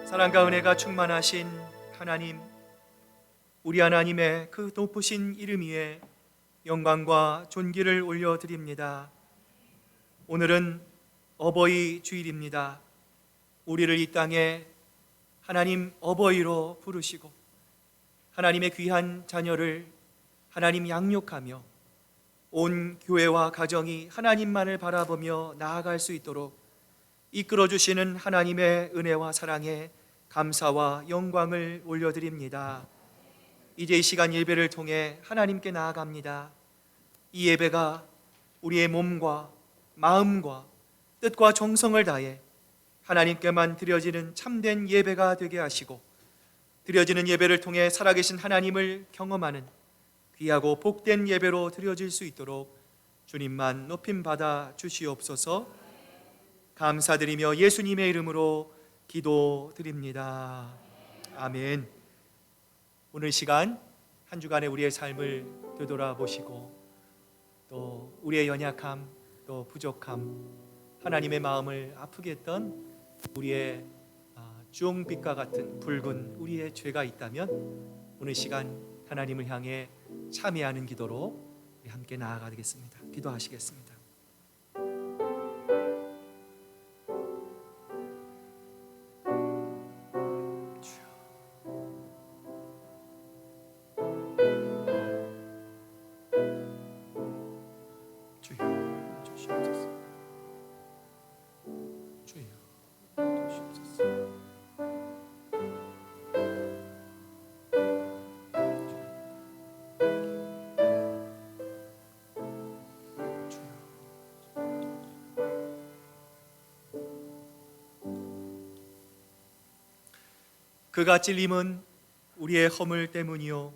사랑과 은혜가 충만하신 하나님, 우리 하나님의 그 높으신 이름 위에 영광과 존귀를 올려드립니다. 오늘은 어버이 주일입니다. 우리를 이 땅에 하나님 어버이로 부르시고 하나님의 귀한 자녀를 하나님 양육하며 온 교회와 가정이 하나님만을 바라보며 나아갈 수 있도록 이끌어주시는 하나님의 은혜와 사랑에 감사와 영광을 올려드립니다. 이제 이 시간 예배를 통해 하나님께 나아갑니다. 이 예배가 우리의 몸과 마음과 뜻과 정성을 다해 하나님께만 드려지는 참된 예배가 되게 하시고, 드려지는 예배를 통해 살아계신 하나님을 경험하는 귀하고 복된 예배로 드려질 수 있도록 주님만 높임받아 주시옵소서. 감사드리며 예수님의 이름으로 기도드립니다. 아멘. 오늘 시간 한 주간의 우리의 삶을 되돌아보시고 또 우리의 연약함, 또 부족함, 하나님의 마음을 아프게 했던 우리의 주홍빛과 같은 붉은 우리의 죄가 있다면 오늘 시간 하나님을 향해 참회하는 기도로 우리 함께 나아가겠습니다. 기도하시겠습니다. 그가 찔림은 우리의 허물 때문이요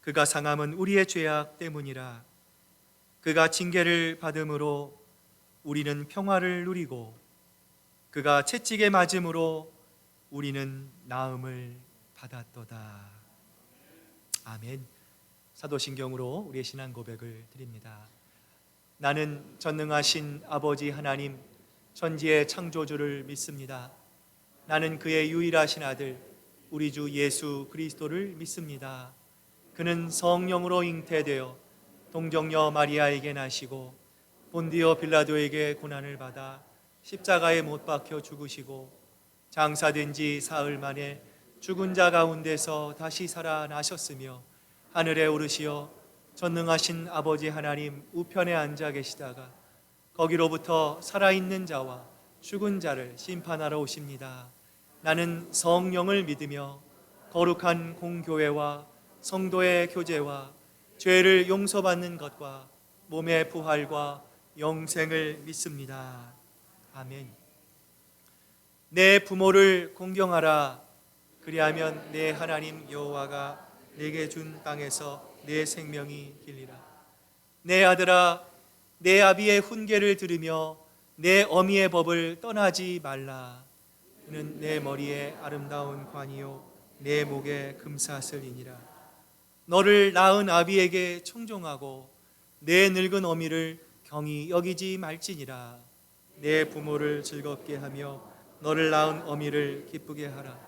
그가 상함은 우리의 죄악 때문이라. 그가 징계를 받음으로 우리는 평화를 누리고 그가 채찍에 맞음으로 우리는 나음을 받았도다. 아멘. 사도신경으로 우리의 신앙 고백을 드립니다. 나는 전능하신 아버지 하나님 천지의 창조주를 믿습니다. 나는 그의 유일하신 아들 우리 주 예수 그리스도를 믿습니다. 그는 성령으로 잉태되어 동정녀 마리아에게 나시고 본디오 빌라도에게 고난을 받아 십자가에 못 박혀 죽으시고 장사된 지 사흘 만에 죽은 자 가운데서 다시 살아나셨으며 하늘에 오르시어 전능하신 아버지 하나님 우편에 앉아 계시다가 거기로부터 살아있는 자와 죽은 자를 심판하러 오십니다. 나는 성령을 믿으며 거룩한 공교회와 성도의 교제와 죄를 용서받는 것과 몸의 부활과 영생을 믿습니다. 아멘. 내 부모를 공경하라. 그리하면 내 하나님 여호와가 내게 준 땅에서 내 생명이 길리라. 내 아들아, 내 아비의 훈계를 들으며 내 어미의 법을 떠나지 말라. 그는 내 머리에 아름다운 관이요 내 목에 금사슬이니라. 너를 낳은 아비에게 청종하고 내 늙은 어미를 경히 여기지 말지니라. 내 부모를 즐겁게 하며 너를 낳은 어미를 기쁘게 하라.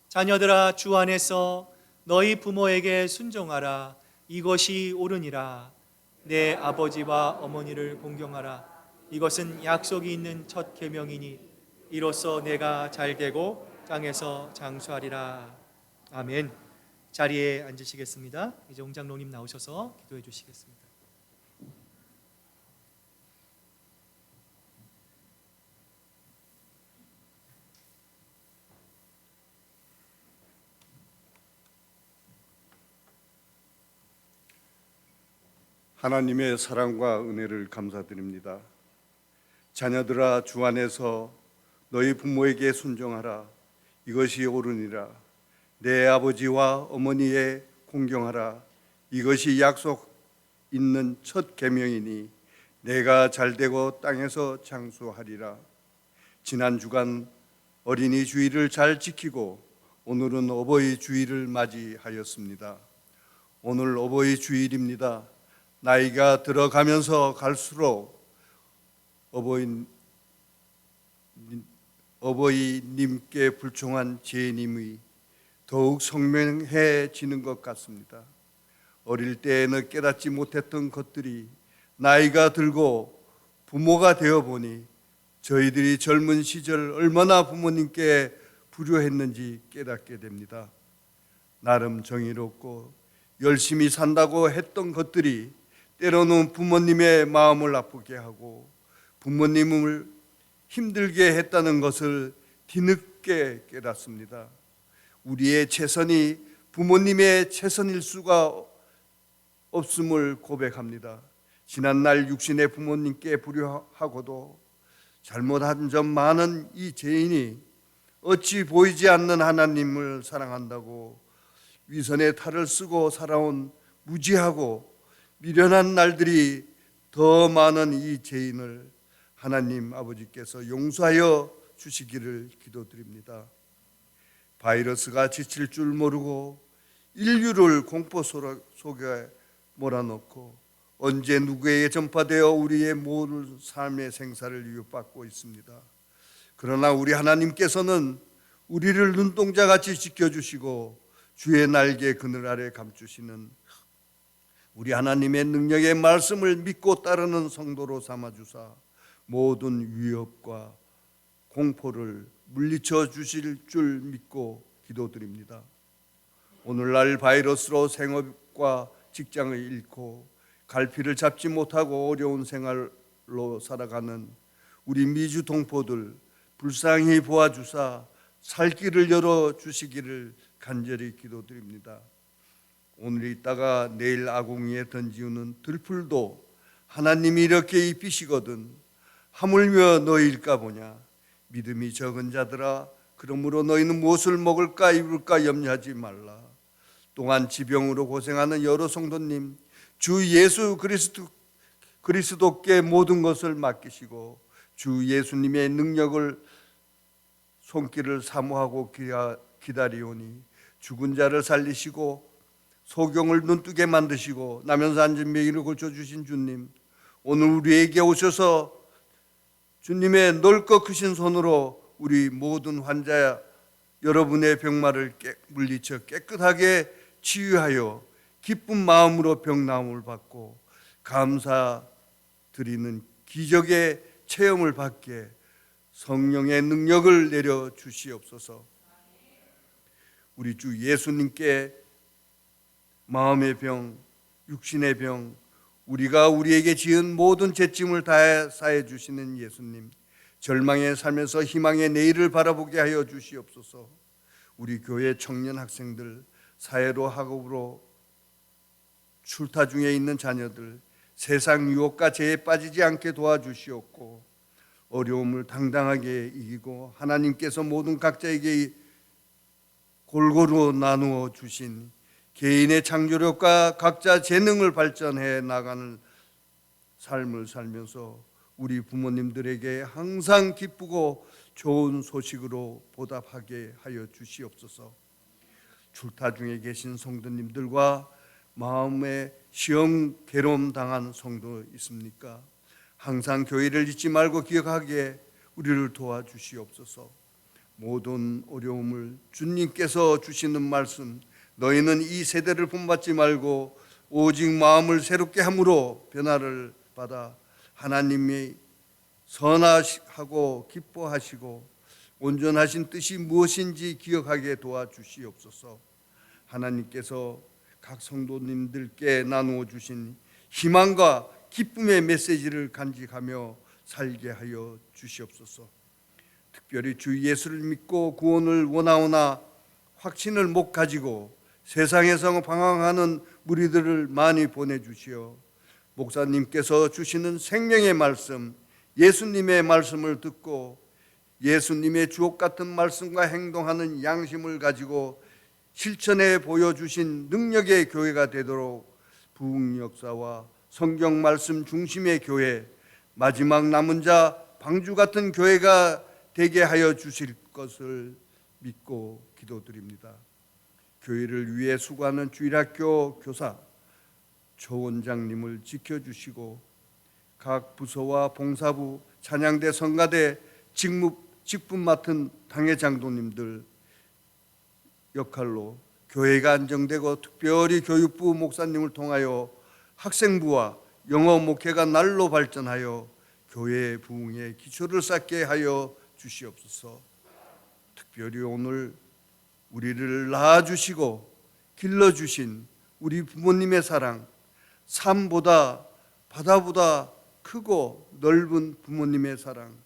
자녀들아, 주 안에서 너희 부모에게 순종하라. 이것이 옳으니라. 내 아버지와 어머니를 공경하라. 이것은 약속이 있는 첫 계명이니 이로써 내가 잘되고 땅에서 장수하리라. 아멘. 자리에 앉으시겠습니다. 이제 홍장로님 나오셔서 기도해 주시겠습니다. 하나님의 사랑과 은혜를 감사드립니다. 자녀들아, 주 안에서 너희 부모에게 순종하라. 이것이 옳으니라. 내 아버지와 어머니에 공경하라. 이것이 약속 있는 첫 계명이니 내가 잘되고 땅에서 장수하리라. 지난 주간 어린이 주일을 잘 지키고 오늘은 어버이 주일을 맞이하였습니다. 오늘 어버이 주일입니다. 나이가 들어가면서 갈수록 어버이님께 불충한 제님이 더욱 선명해지는 것 같습니다. 어릴 때에는 깨닫지 못했던 것들이 나이가 들고 부모가 되어 보니 저희들이 젊은 시절 얼마나 부모님께 불효했는지 깨닫게 됩니다. 나름 정의롭고 열심히 산다고 했던 것들이 때로는 부모님의 마음을 아프게 하고 부모님을 힘들게 했다는 것을 뒤늦게 깨닫습니다. 우리의 최선이 부모님의 최선일 수가 없음을 고백합니다. 지난날 육신의 부모님께 불효하고도 잘못한 점 많은 이 죄인이 어찌 보이지 않는 하나님을 사랑한다고 위선의 탈을 쓰고 살아온 무지하고 미련한 날들이 더 많은 이 죄인을 하나님 아버지께서 용서하여 주시기를 기도드립니다. 바이러스가 지칠 줄 모르고 인류를 공포 속에 몰아넣고 언제 누구에게 전파되어 우리의 모든 삶의 생사를 위협받고 있습니다. 그러나 우리 하나님께서는 우리를 눈동자같이 지켜주시고 주의 날개 그늘 아래 감추시는 우리 하나님의 능력의 말씀을 믿고 따르는 성도로 삼아주사 모든 위협과 공포를 물리쳐 주실 줄 믿고 기도드립니다. 오늘날 바이러스로 생업과 직장을 잃고 갈피를 잡지 못하고 어려운 생활로 살아가는 우리 미주 동포들 불쌍히 보아주사 살 길을 열어주시기를 간절히 기도드립니다. 오늘 있다가 내일 아궁이에 던지우는 들풀도 하나님이 이렇게 입히시거든 하물며 너희일까 보냐. 믿음이 적은 자들아 그러므로 너희는 무엇을 먹을까 입을까 염려하지 말라. 또한 지병으로 고생하는 여러 성도님 주 예수 그리스도께 모든 것을 맡기시고 주 예수님의 능력을 손길을 사모하고 기다리오니 죽은 자를 살리시고 소경을 눈뜨게 만드시고 나면서 앉은 명의를 고쳐주신 주님 오늘 우리에게 오셔서 주님의 넓고 크신 손으로 우리 모든 환자 여러분의 병마를 물리쳐 깨끗하게 치유하여 기쁜 마음으로 병나음을 받고 감사드리는 기적의 체험을 받게 성령의 능력을 내려 주시옵소서. 우리 주 예수님께 마음의 병, 육신의 병, 우리가 우리에게 지은 모든 죄짐을 다 사해 주시는 예수님, 절망의 삶에서 희망의 내일을 바라보게 하여 주시옵소서. 우리 교회 청년 학생들, 사회로 학업으로 출타 중에 있는 자녀들, 세상 유혹과 죄에 빠지지 않게 도와주시옵고 어려움을 당당하게 이기고 하나님께서 모든 각자에게 골고루 나누어 주신 개인의 창조력과 각자 재능을 발전해 나가는 삶을 살면서 우리 부모님들에게 항상 기쁘고 좋은 소식으로 보답하게 하여 주시옵소서. 출타 중에 계신 성도님들과 마음에 시험 괴로움 당한 성도 있습니까? 항상 교회를 잊지 말고 기억하게 우리를 도와주시옵소서. 모든 어려움을 주님께서 주시는 말씀 너희는 이 세대를 본받지 말고 오직 마음을 새롭게 함으로 변화를 받아 하나님이 선하고 기뻐하시고 온전하신 뜻이 무엇인지 기억하게 도와주시옵소서. 하나님께서 각 성도님들께 나누어 주신 희망과 기쁨의 메시지를 간직하며 살게 하여 주시옵소서. 특별히 주 예수를 믿고 구원을 원하오나 확신을 못 가지고 세상에서 방황하는 무리들을 많이 보내주시어 목사님께서 주시는 생명의 말씀, 예수님의 말씀을 듣고 예수님의 주옥 같은 말씀과 행동하는 양심을 가지고 실천해 보여주신 능력의 교회가 되도록 부흥 역사와 성경 말씀 중심의 교회, 마지막 남은 자 방주 같은 교회가 되게 하여 주실 것을 믿고 기도드립니다. 교회를 위해 수고하는 주일학교 교사, 조원장님을 지켜주시고 각 부서와 봉사부, 찬양대, 성가대, 직무 직분 맡은 당회 장로님들 역할로 교회가 안정되고 특별히 교육부 목사님을 통하여 학생부와 영어 목회가 날로 발전하여 교회의 부흥의 기초를 쌓게 하여 주시옵소서. 특별히 오늘 우리를 낳아주시고 길러주신 우리 부모님의 사랑, 산보다 바다보다 크고 넓은 부모님의 사랑,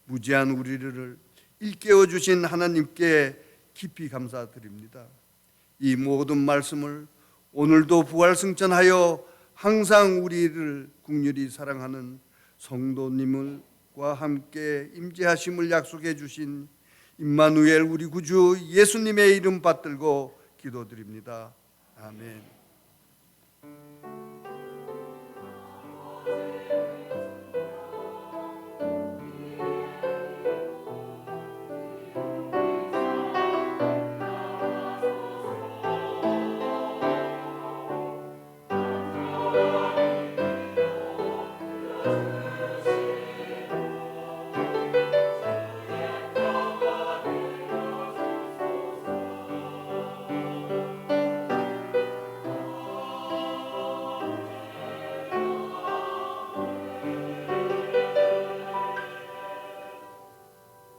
무지한 우리를 일깨워 주신 하나님께 깊이 감사드립니다. 이 모든 말씀을 오늘도 부활승천하여 항상 우리를 긍휼히 사랑하는 성도님과 함께 임재하심을 약속해 주신 임마누엘 우리 구주 예수님의 이름 받들고 기도드립니다. 아멘.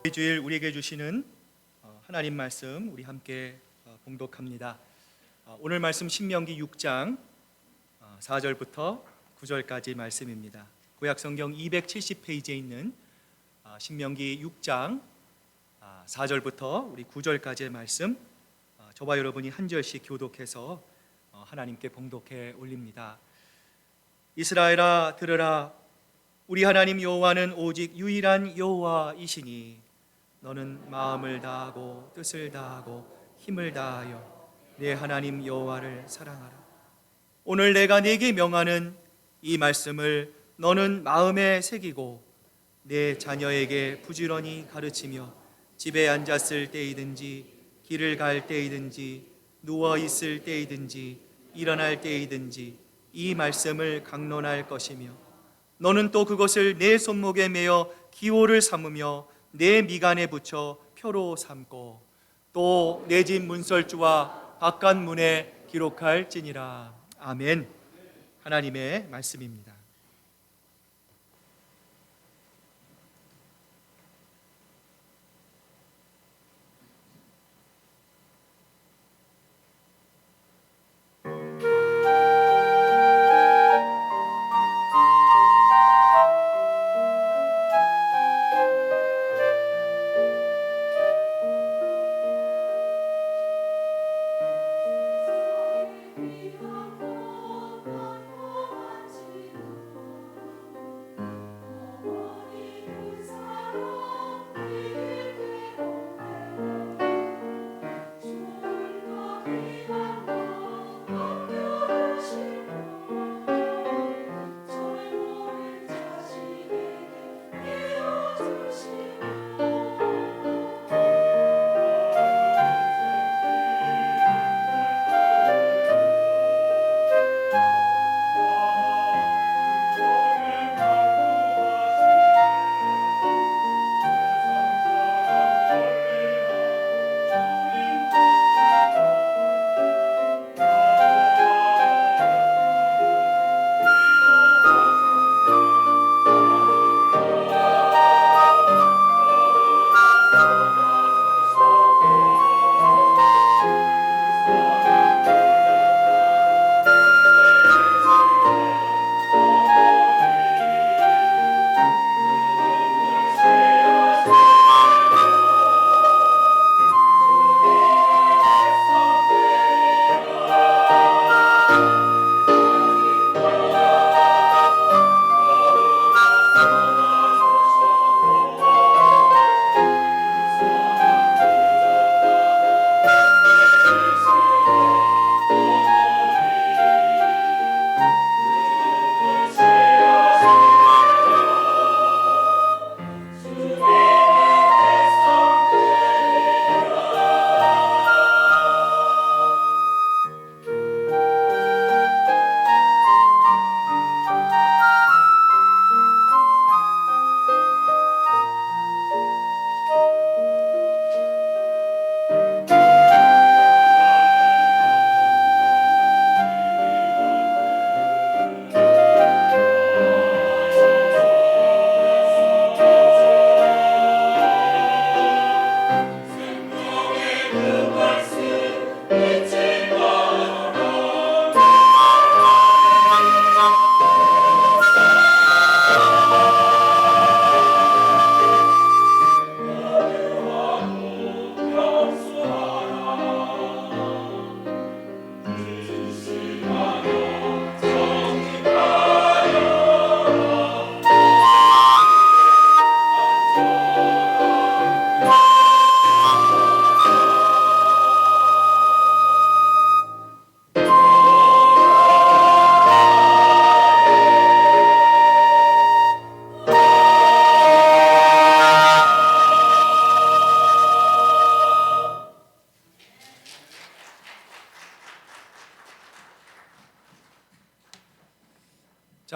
이 주일 우리에게 주시는 하나님 말씀 우리 함께 봉독합니다. 오늘 말씀 신명기 6장 4절부터 9절까지 말씀입니다. 구약 성경 270페이지에 있는 신명기 6장 4절부터 우리 9절까지의 말씀, 저와 여러분이 한 절씩 교독해서 하나님께 봉독해 올립니다. 이스라엘아 들으라, 우리 하나님 여호와는 오직 유일한 여호와이시니 너는 마음을 다하고 뜻을 다하고 힘을 다하여 내 하나님 여호와를 사랑하라. 오늘 내가 네게 명하는 이 말씀을 너는 마음에 새기고 내 자녀에게 부지런히 가르치며 집에 앉았을 때이든지 길을 갈 때이든지 누워 있을 때이든지 일어날 때이든지 이 말씀을 강론할 것이며 너는 또 그것을 내 손목에 매어 기호를 삼으며 내 미간에 붙여 표로 삼고 또 내 집 문설주와 바깥 문에 기록할지니라. 아멘. 하나님의 말씀입니다.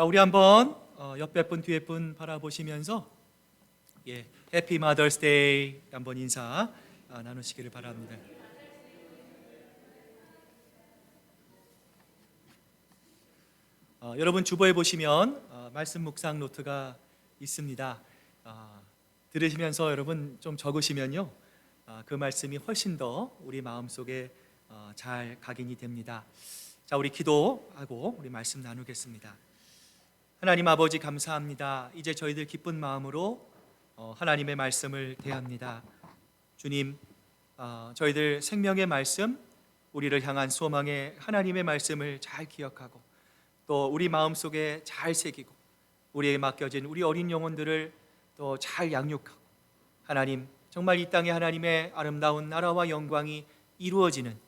자, 우리 한번 옆에 분 뒤에 분 바라보시면서 해피 마더스 데이 한번 인사 나누시기를 바랍니다. 여러분 주보에 보시면 말씀 묵상 노트가 있습니다. 들으시면서 여러분 좀 적으시면요, 그 말씀이 훨씬 더 우리 마음속에 잘 각인이 됩니다. 자, 우리 기도하고 우리 말씀 나누겠습니다. 하나님 아버지 감사합니다. 이제 저희들 기쁜 마음으로 하나님의 말씀을 대합니다. 주님, 저희들 생명의 말씀, 우리를 향한 소망의 하나님의 말씀을 잘 기억하고 또 우리 마음속에 잘 새기고 우리에게 맡겨진 우리 어린 영혼들을 또 잘 양육하고 하나님, 정말 이 땅에 하나님의 아름다운 나라와 영광이 이루어지는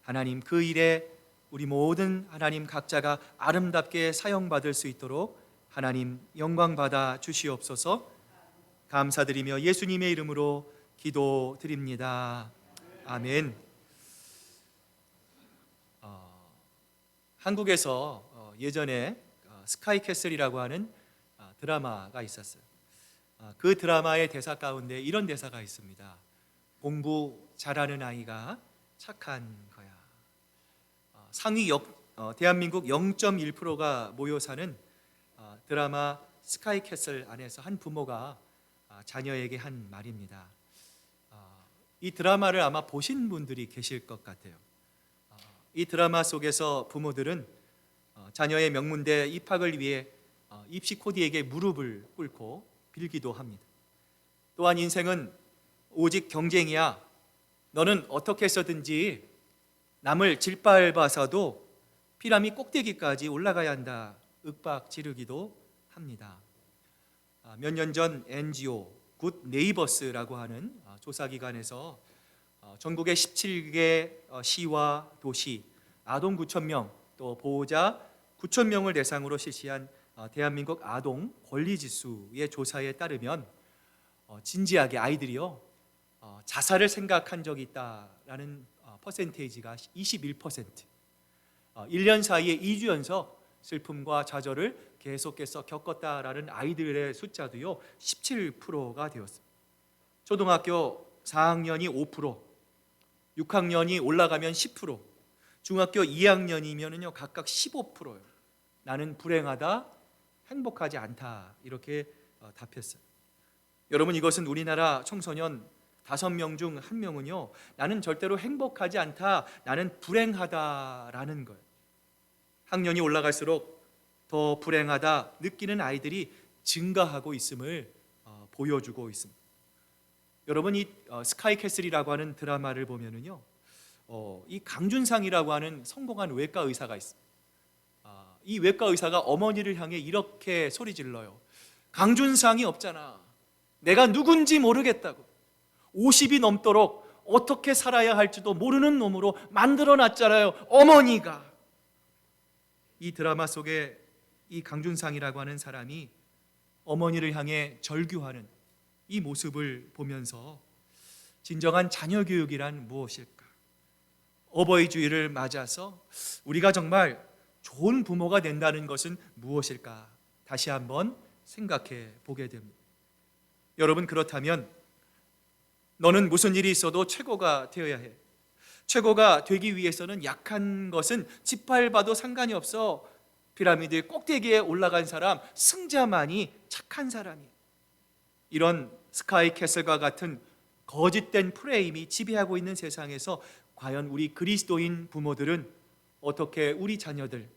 하나님, 그 일에 우리 모든 하나님 각자가 아름답게 사용받을 수 있도록 하나님 영광 받아 주시옵소서. 감사드리며 예수님의 이름으로 기도드립니다. 아멘. 한국에서 예전에 스카이캐슬이라고 하는 드라마가 있었어요. 그 드라마의 대사 가운데 이런 대사가 있습니다. 공부 잘하는 아이가 착한 거야. 대한민국 0.1%가 모여 사는 드라마 스카이캐슬 안에서 한 부모가 자녀에게 한 말입니다. 이 드라마를 아마 보신 분들이 계실 것 같아요. 이 드라마 속에서 부모들은 자녀의 명문대 입학을 위해 입시 코디에게 무릎을 꿇고 빌기도 합니다. 또한 인생은 오직 경쟁이야. 너는 어떻게 해서든지 남을 짓밟아서도 피라미드 꼭대기까지 올라가야 한다. 윽박 지르기도 합니다. 몇 년 전 NGO 굿 네이버스라고 하는 조사기관에서 전국의 17개 시와 도시 아동 9,000명 또 보호자 9,000명을 대상으로 실시한 대한민국 아동 권리지수의 조사에 따르면 진지하게 아이들이요 자살을 생각한 적이 있다라는 퍼센테이지가 21%, 1년 사이에 2주 연속 슬픔과 좌절을 계속해서 겪었다라는 아이들의 숫자도요 17%가 되었습니다. 초등학교 4학년이 5%, 6학년이 올라가면 10%, 중학교 2학년이면요 각각 15%요. 나는 불행하다, 행복하지 않다 이렇게 답했어요. 여러분, 이것은 우리나라 청소년 5명 중 1명은요 나는 절대로 행복하지 않다, 나는 불행하다라는 거예요. 학년이 올라갈수록 더 불행하다 느끼는 아이들이 증가하고 있음을 보여주고 있습니다. 여러분, 이 스카이캐슬이라고 하는 드라마를 보면은요 이 강준상이라고 하는 성공한 외과 의사가 있습니다. 이 외과 의사가 어머니를 향해 이렇게 소리 질러요. 강준상이 없잖아. 내가 누군지 모르겠다고. 50이 넘도록 어떻게 살아야 할지도 모르는 놈으로 만들어놨잖아요, 어머니가. 이 드라마 속에 이 강준상이라고 하는 사람이 어머니를 향해 절규하는 이 모습을 보면서 진정한 자녀 교육이란 무엇일까? 어버이 주일을 맞아서 우리가 정말 좋은 부모가 된다는 것은 무엇일까? 다시 한번 생각해 보게 됩니다. 여러분, 그렇다면 너는 무슨 일이 있어도 최고가 되어야 해. 최고가 되기 위해서는 약한 것은 짓밟아도 상관이 없어. 피라미드 꼭대기에 올라간 사람, 승자만이 착한 사람이야. 이런 스카이캐슬과 같은 거짓된 프레임이 지배하고 있는 세상에서 과연 우리 그리스도인 부모들은 어떻게 우리 자녀들,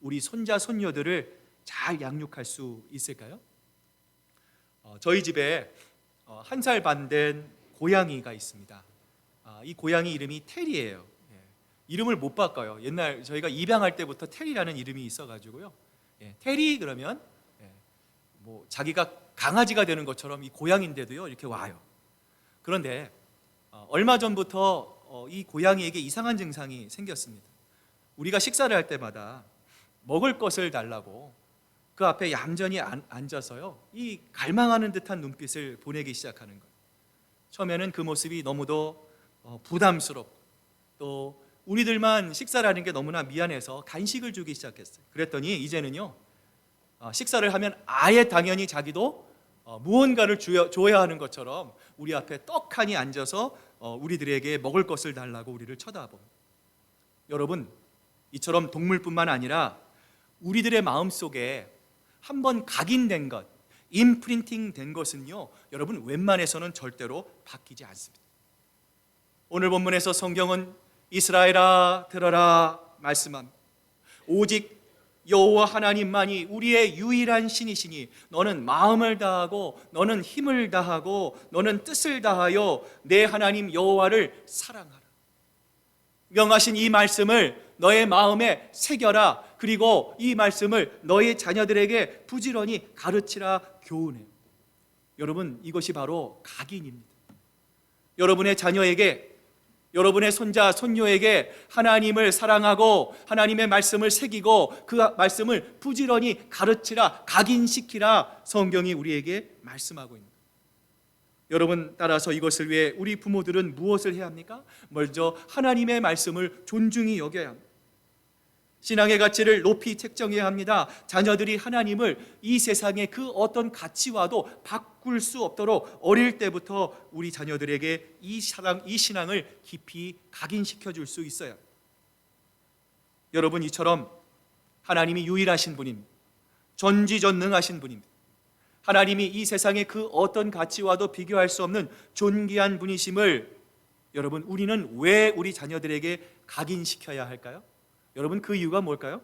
우리 손자 손녀들을 잘 양육할 수 있을까요? 저희 집에 1살 반 된 고양이가 있습니다. 이 고양이 이름이 테리예요. 이름을 못 바꿔요. 옛날 저희가 입양할 때부터 테리라는 이름이 있어가지고요. 테리 그러면 뭐 자기가 강아지가 되는 것처럼 이 고양인데도요 이렇게 와요. 그런데 얼마 전부터 이 고양이에게 이상한 증상이 생겼습니다. 우리가 식사를 할 때마다 먹을 것을 달라고 그 앞에 얌전히 앉아서요 이 갈망하는 듯한 눈빛을 보내기 시작하는 거예요. 처음에는 그 모습이 너무도 부담스럽고 또 우리들만 식사를 하는 게 너무나 미안해서 간식을 주기 시작했어요. 그랬더니 이제는요 식사를 하면 아예 당연히 자기도 무언가를 줘야 하는 것처럼 우리 앞에 떡하니 앉아서 우리들에게 먹을 것을 달라고 우리를 쳐다봅니다. 여러분, 이처럼 동물뿐만 아니라 우리들의 마음속에 한번 각인된 것, 임프린팅 된 것은요, 여러분 웬만해서는 절대로 바뀌지 않습니다. 오늘 본문에서 성경은 이스라엘아 들어라 말씀합니다. 오직 여호와 하나님만이 우리의 유일한 신이시니 너는 마음을 다하고 너는 힘을 다하고 너는 뜻을 다하여 내 하나님 여호와를 사랑하라. 명하신 이 말씀을 너의 마음에 새겨라. 그리고 이 말씀을 너의 자녀들에게 부지런히 가르치라, 교훈해. 여러분, 이것이 바로 각인입니다. 여러분의 자녀에게, 여러분의 손자, 손녀에게 하나님을 사랑하고 하나님의 말씀을 새기고 그 말씀을 부지런히 가르치라, 각인시키라, 성경이 우리에게 말씀하고 있습니다. 여러분, 따라서 이것을 위해 우리 부모들은 무엇을 해야 합니까? 먼저 하나님의 말씀을 존중히 여겨야 합니다. 신앙의 가치를 높이 책정해야 합니다. 자녀들이 하나님을 이 세상의 그 어떤 가치와도 바꿀 수 없도록 어릴 때부터 우리 자녀들에게 이 신앙을 깊이 각인시켜 줄 수 있어요. 여러분, 이처럼 하나님이 유일하신 분입니다. 전지전능하신 분입니다. 하나님이 이 세상의 그 어떤 가치와도 비교할 수 없는 존귀한 분이심을 여러분, 우리는 왜 우리 자녀들에게 각인시켜야 할까요? 여러분, 그 이유가 뭘까요?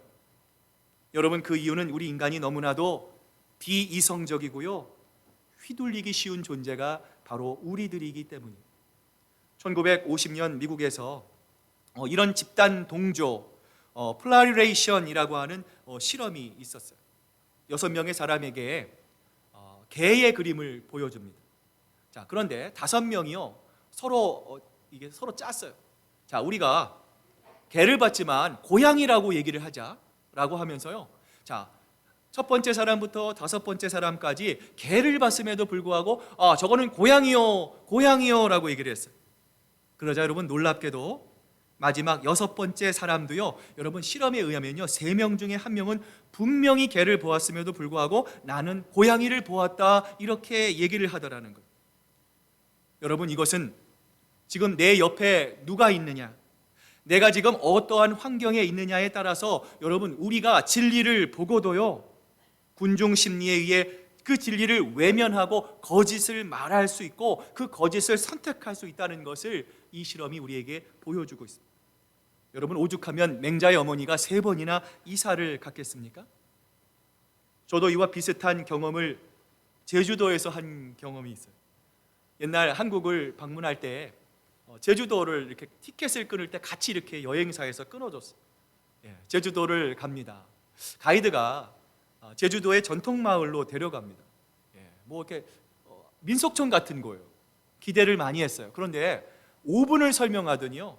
여러분, 그 이유는 우리 인간이 너무나도 비이성적이고요, 휘둘리기 쉬운 존재가 바로 우리들이기 때문입니다. 1950년 미국에서 이런 집단 동조 플라리레이션이라고 하는 실험이 있었어요. 6명의 사람에게 개의 그림을 보여줍니다. 자, 그런데 5명이요 서로 짰어요. 자, 우리가 개를 봤지만 고양이라고 얘기를 하자라고 하면서요. 자, 첫 번째 사람부터 5번째 사람까지 개를 봤음에도 불구하고 저거는 고양이요라고 얘기를 했어요. 그러자 여러분, 놀랍게도 마지막 6번째 사람도요, 여러분 실험에 의하면요 3명 중에 1명은 분명히 개를 보았음에도 불구하고 나는 고양이를 보았다, 이렇게 얘기를 하더라는 거예요. 여러분, 이것은 지금 내 옆에 누가 있느냐, 내가 지금 어떠한 환경에 있느냐에 따라서 여러분, 우리가 진리를 보고도요 군중 심리에 의해 그 진리를 외면하고 거짓을 말할 수 있고 그 거짓을 선택할 수 있다는 것을 이 실험이 우리에게 보여주고 있습니다. 여러분, 오죽하면 맹자의 어머니가 3번이나 이사를 갔겠습니까? 저도 이와 비슷한 경험을 제주도에서 한 경험이 있어요. 옛날 한국을 방문할 때 제주도를 이렇게 티켓을 끊을 때 같이 이렇게 여행사에서 끊어줬어요. 제주도를 갑니다. 가이드가 제주도의 전통마을로 데려갑니다. 뭐 이렇게 민속촌 같은 거예요. 기대를 많이 했어요. 그런데 5분을 설명하더니요,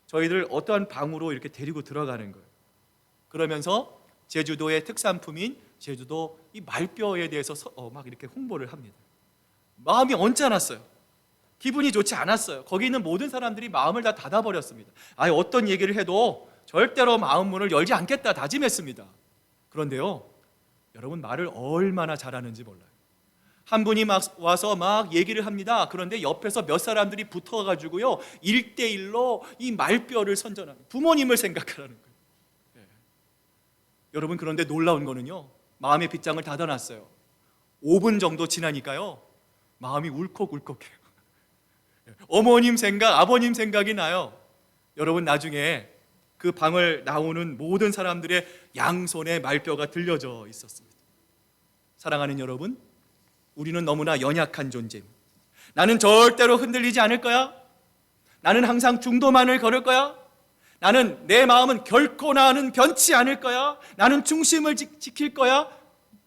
저희들 어떠한 방으로 이렇게 데리고 들어가는 거예요. 그러면서 제주도의 특산품인 제주도 이 말뼈에 대해서 막 이렇게 홍보를 합니다. 마음이 언짢았어요. 기분이 좋지 않았어요. 거기 있는 모든 사람들이 마음을 다 닫아버렸습니다. 어떤 얘기를 해도 절대로 마음 문을 열지 않겠다 다짐했습니다. 그런데요, 여러분, 말을 얼마나 잘하는지 몰라요. 한 분이 막 와서 막 얘기를 합니다. 그런데 옆에서 몇 사람들이 붙어가지고요 1대1로 이 말뼈를 선전합니다. 부모님을 생각하라는 거예요. 여러분, 그런데 놀라운 거는요, 마음의 빗장을 닫아놨어요. 5분 정도 지나니까요 마음이 울컥울컥해요. 어머님 생각, 아버님 생각이 나요. 여러분, 나중에 그 방을 나오는 모든 사람들의 양손에 말뼈가 들려져 있었습니다. 사랑하는 여러분, 우리는 너무나 연약한 존재입니다. 나는 절대로 흔들리지 않을 거야. 나는 항상 중도만을 걸을 거야. 나는, 내 마음은 결코 나는 변치 않을 거야. 나는 중심을 지킬 거야.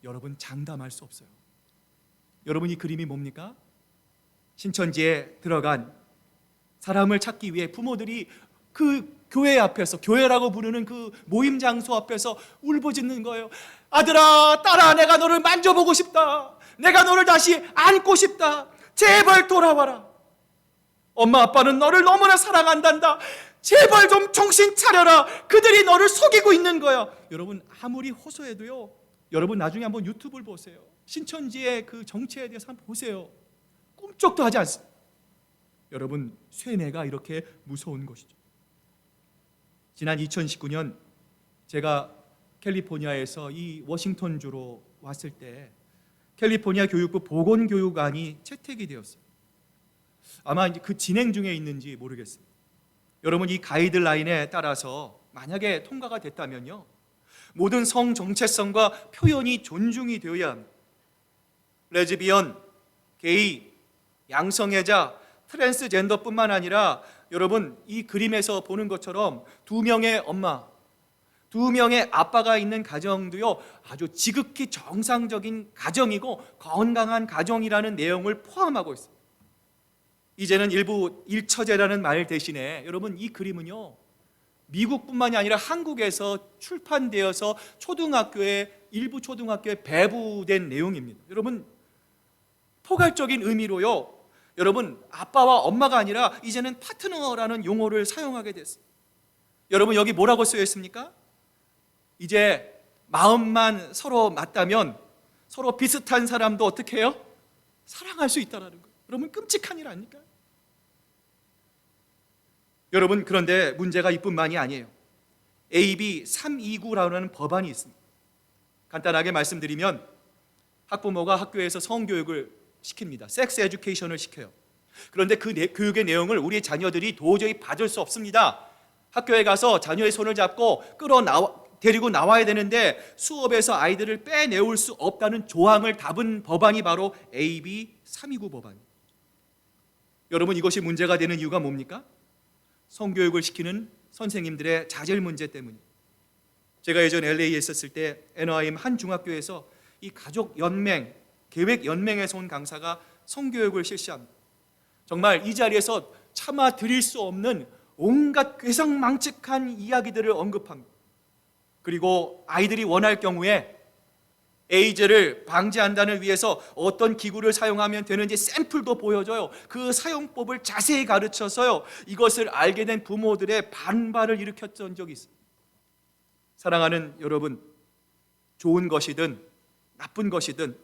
여러분, 장담할 수 없어요. 여러분, 이 그림이 뭡니까? 신천지에 들어간 사람을 찾기 위해 부모들이 그 교회 앞에서, 교회라고 부르는 그 모임 장소 앞에서 울부짖는 거예요. 아들아, 딸아, 내가 너를 만져보고 싶다. 내가 너를 다시 안고 싶다. 제발 돌아와라. 엄마 아빠는 너를 너무나 사랑한단다. 제발 좀 정신 차려라. 그들이 너를 속이고 있는 거야. 여러분, 아무리 호소해도요 여러분 나중에 한번 유튜브를 보세요. 신천지의 그 정체에 대해서 한번 보세요. 꿈쩍도 하지 않습니다. 여러분, 쇠뇌가 이렇게 무서운 것이죠. 지난 2019년 제가 캘리포니아에서 이 워싱턴주로 왔을 때 캘리포니아 교육부 보건교육안이 채택이 되었어요. 아마 그 진행 중에 있는지 모르겠어요. 여러분, 이 가이드라인에 따라서 만약에 통과가 됐다면요, 모든 성 정체성과 표현이 존중이 되어야 합니다. 레즈비언, 게이, 양성애자, 트랜스젠더뿐만 아니라 여러분, 이 그림에서 보는 것처럼 2명의 엄마, 2명의 아빠가 있는 가정도요, 아주 지극히 정상적인 가정이고 건강한 가정이라는 내용을 포함하고 있습니다. 이제는 일부 일처제라는 말 대신에 여러분, 이 그림은요, 미국뿐만이 아니라 한국에서 출판되어서 일부 초등학교에 배부된 내용입니다. 여러분, 포괄적인 의미로요, 여러분, 아빠와 엄마가 아니라 이제는 파트너라는 용어를 사용하게 됐어요. 여러분, 여기 뭐라고 쓰여 있습니까? 이제 마음만 서로 맞다면 서로 비슷한 사람도 어떻게 해요? 사랑할 수 있다는 거예요. 여러분, 끔찍한 일 아닙니까? 여러분, 그런데 문제가 이뿐만이 아니에요. AB 329라는 법안이 있습니다. 간단하게 말씀드리면 학부모가 학교에서 성교육을 시킵니다. 섹스 에듀케이션을 시켜요. 그런데 그 교육의 내용을 우리 자녀들이 도저히 받을 수 없습니다. 학교에 가서 자녀의 손을 잡고 데리고 나와야 되는데 수업에서 아이들을 빼내올 수 없다는 조항을 담은 법안이 바로 AB 329 법안입니다. 여러분, 이것이 문제가 되는 이유가 뭡니까? 성교육을 시키는 선생님들의 자질 문제 때문입니다. 제가 예전 LA에 있었을 때 애너하임 한 중학교에서 이 가족 연맹, 계획 연맹에서 온 강사가 성교육을 실시합니다. 정말 이 자리에서 차마 드릴 수 없는 온갖 괴상망측한 이야기들을 언급합니다. 그리고 아이들이 원할 경우에 에이즈를 방지한다는 위해서 어떤 기구를 사용하면 되는지 샘플도 보여줘요. 그 사용법을 자세히 가르쳐서요, 이것을 알게 된 부모들의 반발을 일으켰던 적이 있습니다. 사랑하는 여러분, 좋은 것이든 나쁜 것이든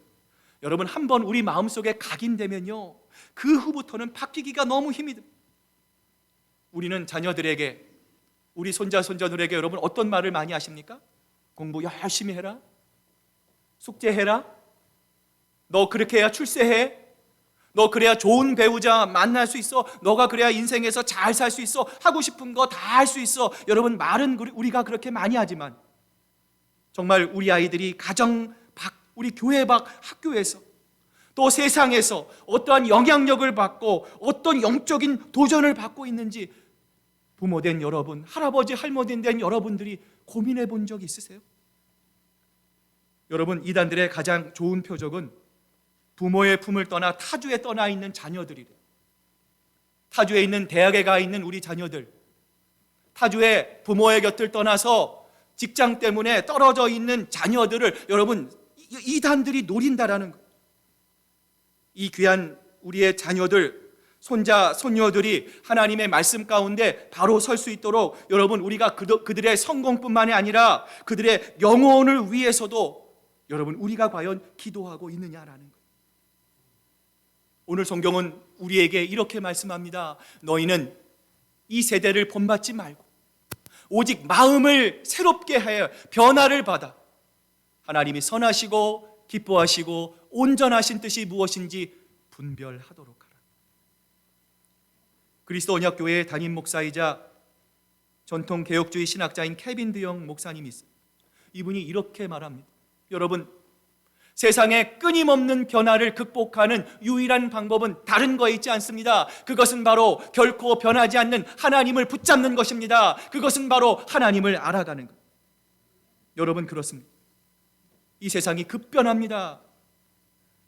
여러분, 한번 우리 마음속에 각인되면요, 그 후부터는 바뀌기가 너무 힘이 듭니다. 우리는 자녀들에게, 우리 손자 손자들에게 여러분 어떤 말을 많이 하십니까? 공부 열심히 해라, 숙제해라, 너 그렇게 해야 출세해, 너 그래야 좋은 배우자 만날 수 있어, 너가 그래야 인생에서 잘 살 수 있어, 하고 싶은 거 다 할 수 있어. 여러분, 말은 우리가 그렇게 많이 하지만 정말 우리 아이들이 가정 밖, 우리 교회 밖 학교에서 또 세상에서 어떠한 영향력을 받고 어떤 영적인 도전을 받고 있는지 부모된 여러분, 할아버지 할머니 된 여러분들이 고민해 본 적 있으세요? 여러분, 이단들의 가장 좋은 표적은 부모의 품을 떠나 타주에 떠나 있는 자녀들이래요. 타주에 있는 대학에 가 있는 우리 자녀들, 타주에 부모의 곁을 떠나서 직장 때문에 떨어져 있는 자녀들을 여러분, 이단들이 노린다라는 거예요. 이 귀한 우리의 자녀들, 손자, 손녀들이 하나님의 말씀 가운데 바로 설 수 있도록 여러분, 우리가 그들의 성공뿐만이 아니라 그들의 영혼을 위해서도 여러분, 우리가 과연 기도하고 있느냐라는 거예요. 오늘 성경은 우리에게 이렇게 말씀합니다. 너희는 이 세대를 본받지 말고 오직 마음을 새롭게 하여 변화를 받아 하나님이 선하시고 기뻐하시고 온전하신 뜻이 무엇인지 분별하도록 하라. 그리스도 언약교회의 담임 목사이자 전통 개혁주의 신학자인 케빈 드영 목사님이 있습니다. 이분이 이렇게 말합니다. 여러분, 세상의 끊임없는 변화를 극복하는 유일한 방법은 다른 거에 있지 않습니다. 그것은 바로 결코 변하지 않는 하나님을 붙잡는 것입니다. 그것은 바로 하나님을 알아가는 것. 여러분, 그렇습니다. 이 세상이 급변합니다.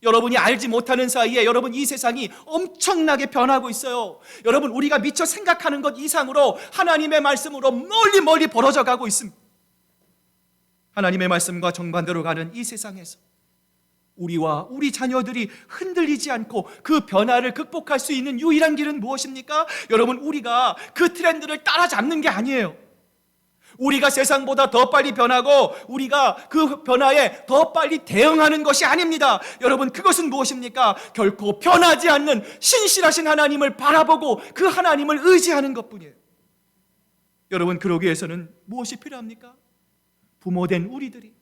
여러분이 알지 못하는 사이에 여러분, 이 세상이 엄청나게 변하고 있어요. 여러분, 우리가 미처 생각하는 것 이상으로 하나님의 말씀으로 멀리 벌어져 가고 있습니다. 하나님의 말씀과 정반대로 가는 이 세상에서 우리와 우리 자녀들이 흔들리지 않고 그 변화를 극복할 수 있는 유일한 길은 무엇입니까? 여러분, 우리가 그 트렌드를 따라잡는 게 아니에요. 우리가 세상보다 더 빨리 변하고 우리가 그 변화에 더 빨리 대응하는 것이 아닙니다. 여러분, 그것은 무엇입니까? 결코 변하지 않는 신실하신 하나님을 바라보고 그 하나님을 의지하는 것뿐이에요. 여러분, 그러기 위해서는 무엇이 필요합니까? 부모된 우리들이,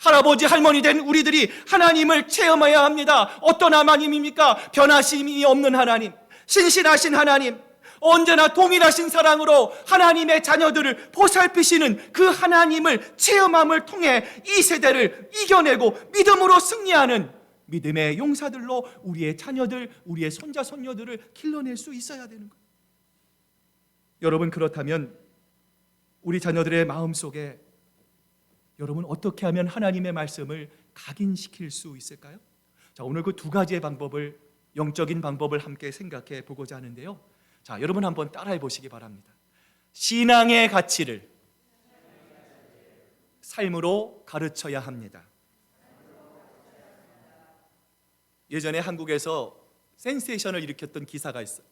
할아버지 할머니 된 우리들이 하나님을 체험해야 합니다. 어떤 하나님입니까? 변하심이 없는 하나님, 신실하신 하나님, 언제나 동일하신 사랑으로 하나님의 자녀들을 보살피시는 그 하나님을 체험함을 통해 이 세대를 이겨내고 믿음으로 승리하는 믿음의 용사들로 우리의 자녀들, 우리의 손자 손녀들을 길러낼 수 있어야 되는 거예요. 여러분, 그렇다면 우리 자녀들의 마음속에 여러분 어떻게 하면 하나님의 말씀을 각인시킬 수 있을까요? 자, 오늘 그 두 가지의 방법을, 영적인 방법을 함께 생각해 보고자 하는데요. 자, 여러분 한번 따라해 보시기 바랍니다. 신앙의 가치를 삶으로 가르쳐야 합니다. 예전에 한국에서 센세이션을 일으켰던 기사가 있어요.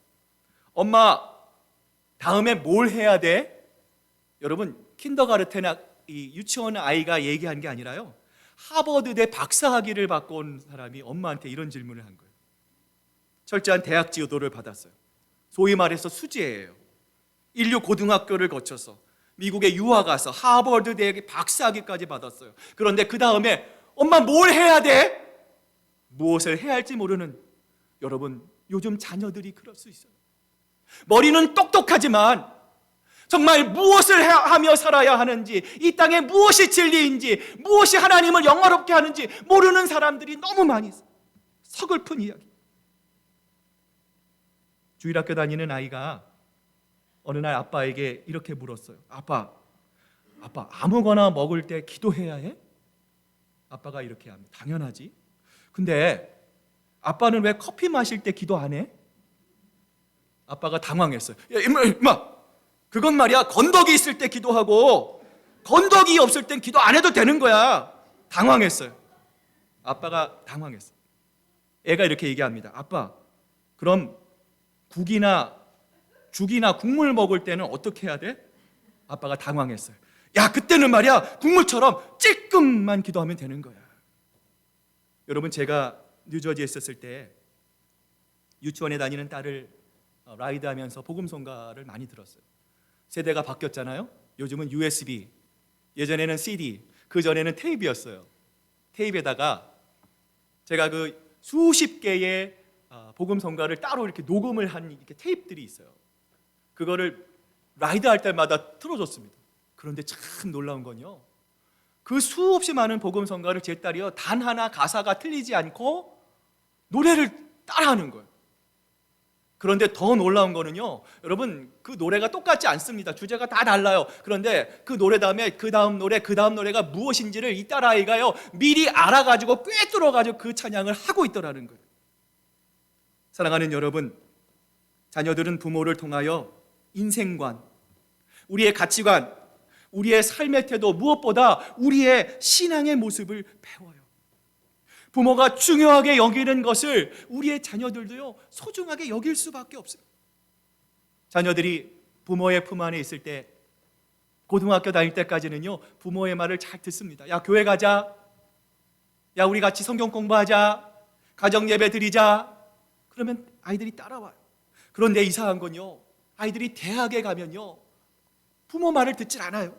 엄마, 다음에 뭘 해야 돼? 여러분, 킨더가르텐 이 유치원 아이가 얘기한 게 아니라요, 하버드대 박사학위를 받고 온 사람이 엄마한테 이런 질문을 한 거예요. 철저한 대학 지도를 받았어요. 소위 말해서 수재예요. 인류 고등학교를 거쳐서 미국에 유학 가서 하버드 대학의 박사학위까지 받았어요. 그런데 그 다음에 엄마 뭘 해야 돼? 무엇을 해야 할지 모르는, 여러분, 요즘 자녀들이 그럴 수 있어요. 머리는 똑똑하지만 정말 무엇을 하며 살아야 하는지, 이 땅에 무엇이 진리인지, 무엇이 하나님을 영화롭게 하는지 모르는 사람들이 너무 많이 있어요. 서글픈 이야기. 주일학교 다니는 아이가 어느 날 아빠에게 이렇게 물었어요. 아빠, 아무거나 먹을 때 기도해야 해? 아빠가 이렇게 합니다. 당연하지. 근데 아빠는 왜 커피 마실 때 기도 안 해? 아빠가 당황했어요. 야, 임마, 그건 말이야, 건더기 있을 때 기도하고 건더기 없을 땐 기도 안 해도 되는 거야. 당황했어요. 아빠가 당황했어요. 애가 이렇게 얘기합니다. 아빠, 그럼 국이나 죽이나 국물 먹을 때는 어떻게 해야 돼? 아빠가 당황했어요. 야, 그때는 말이야, 국물처럼 찔끔만 기도하면 되는 거야. 여러분, 제가 뉴저지에 있었을 때 유치원에 다니는 딸을 라이드하면서 복음성가를 많이 들었어요. 세대가 바뀌었잖아요. 요즘은 USB, 예전에는 CD, 그 전에는 테이프였어요. 테이프에다가 제가 그 수십 개의 복음성가를 따로 이렇게 녹음을 한 이렇게 테이프들이 있어요. 그거를 라이드 할 때마다 틀어줬습니다. 그런데 참 놀라운 건요, 그 수없이 많은 복음성가를 제 딸이요, 단 하나 가사가 틀리지 않고 노래를 따라하는 거예요. 그런데 더 놀라운 거는요, 여러분, 그 노래가 똑같지 않습니다. 주제가 다 달라요. 그런데 그 노래 다음에 그 다음 노래가 무엇인지를 이 딸아이가요 미리 알아가지고 꿰뚫어가지고 그 찬양을 하고 있더라는 거예요. 사랑하는 여러분, 자녀들은 부모를 통하여 인생관, 우리의 가치관, 우리의 삶의 태도, 무엇보다 우리의 신앙의 모습을 배워요. 부모가 중요하게 여기는 것을 우리의 자녀들도요 소중하게 여길 수밖에 없어요. 자녀들이 부모의 품 안에 있을 때, 고등학교 다닐 때까지는요 부모의 말을 잘 듣습니다. 야, 교회 가자, 야, 우리 같이 성경 공부하자, 가정 예배 드리자. 그러면 아이들이 따라와요. 그런데 이상한 건요, 아이들이 대학에 가면요 부모 말을 듣질 않아요.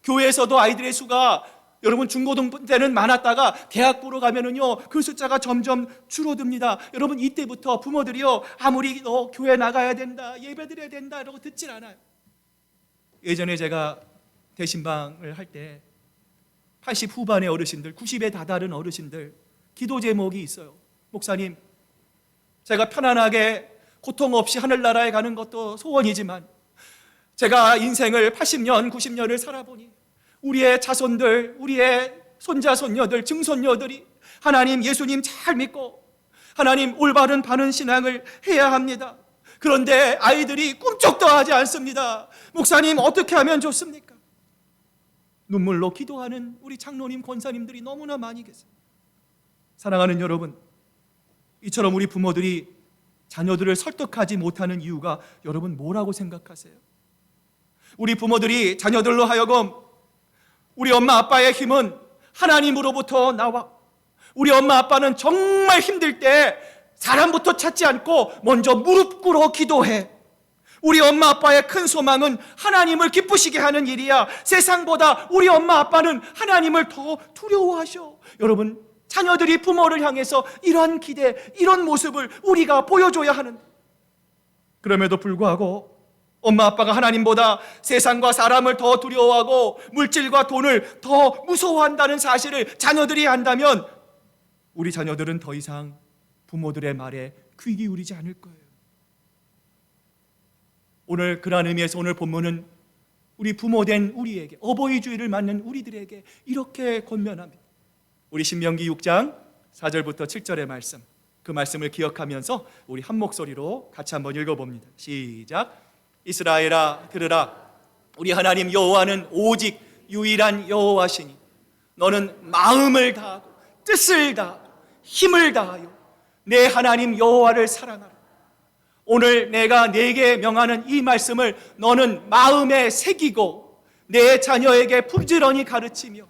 교회에서도 아이들의 수가 여러분 중고등 때는 많았다가 대학부로 가면은요 그 숫자가 점점 줄어듭니다. 여러분, 이때부터 부모들이요 아무리 너 교회 나가야 된다, 예배 드려야 된다 이러고 듣질 않아요. 예전에 제가 대신방을 할 때 80 후반의 어르신들, 90에 다다른 어르신들 기도 제목이 있어요. 목사님, 제가 편안하게 고통 없이 하늘나라에 가는 것도 소원이지만 제가 인생을 80년, 90년을 살아보니 우리의 자손들, 우리의 손자, 손녀들, 증손녀들이 하나님, 예수님 잘 믿고 하나님 올바른 바른 신앙을 해야 합니다. 그런데 아이들이 꿈쩍도 하지 않습니다. 목사님, 어떻게 하면 좋습니까? 눈물로 기도하는 우리 장로님, 권사님들이 너무나 많이 계세요. 사랑하는 여러분, 이처럼 우리 부모들이 자녀들을 설득하지 못하는 이유가 여러분 뭐라고 생각하세요? 우리 부모들이 자녀들로 하여금 우리 엄마 아빠의 힘은 하나님으로부터 나와. 우리 엄마 아빠는 정말 힘들 때 사람부터 찾지 않고 먼저 무릎 꿇어 기도해. 우리 엄마 아빠의 큰 소망은 하나님을 기쁘시게 하는 일이야. 세상보다 우리 엄마 아빠는 하나님을 더 두려워하셔. 여러분, 자녀들이 부모를 향해서 이런 기대, 이런 모습을 우리가 보여줘야 하는데, 그럼에도 불구하고 엄마 아빠가 하나님보다 세상과 사람을 더 두려워하고 물질과 돈을 더 무서워한다는 사실을 자녀들이 안다면 우리 자녀들은 더 이상 부모들의 말에 귀 기울이지 않을 거예요. 오늘 그러한 의미에서 오늘 본문은 우리 부모된 우리에게, 어버이 주의를 맞는 우리들에게 이렇게 권면합니다. 우리 신명기 6장 4절부터 7절의 말씀, 그 말씀을 기억하면서 우리 한 목소리로 같이 한번 읽어봅니다. 시작. 이스라엘아 들으라. 우리 하나님 여호와는 오직 유일한 여호와시니 너는 마음을 다하고 뜻을 다하고 힘을 다하여 내 하나님 여호와를 사랑하라. 오늘 내가 네게 명하는 이 말씀을 너는 마음에 새기고 내 자녀에게 부지런히 가르치며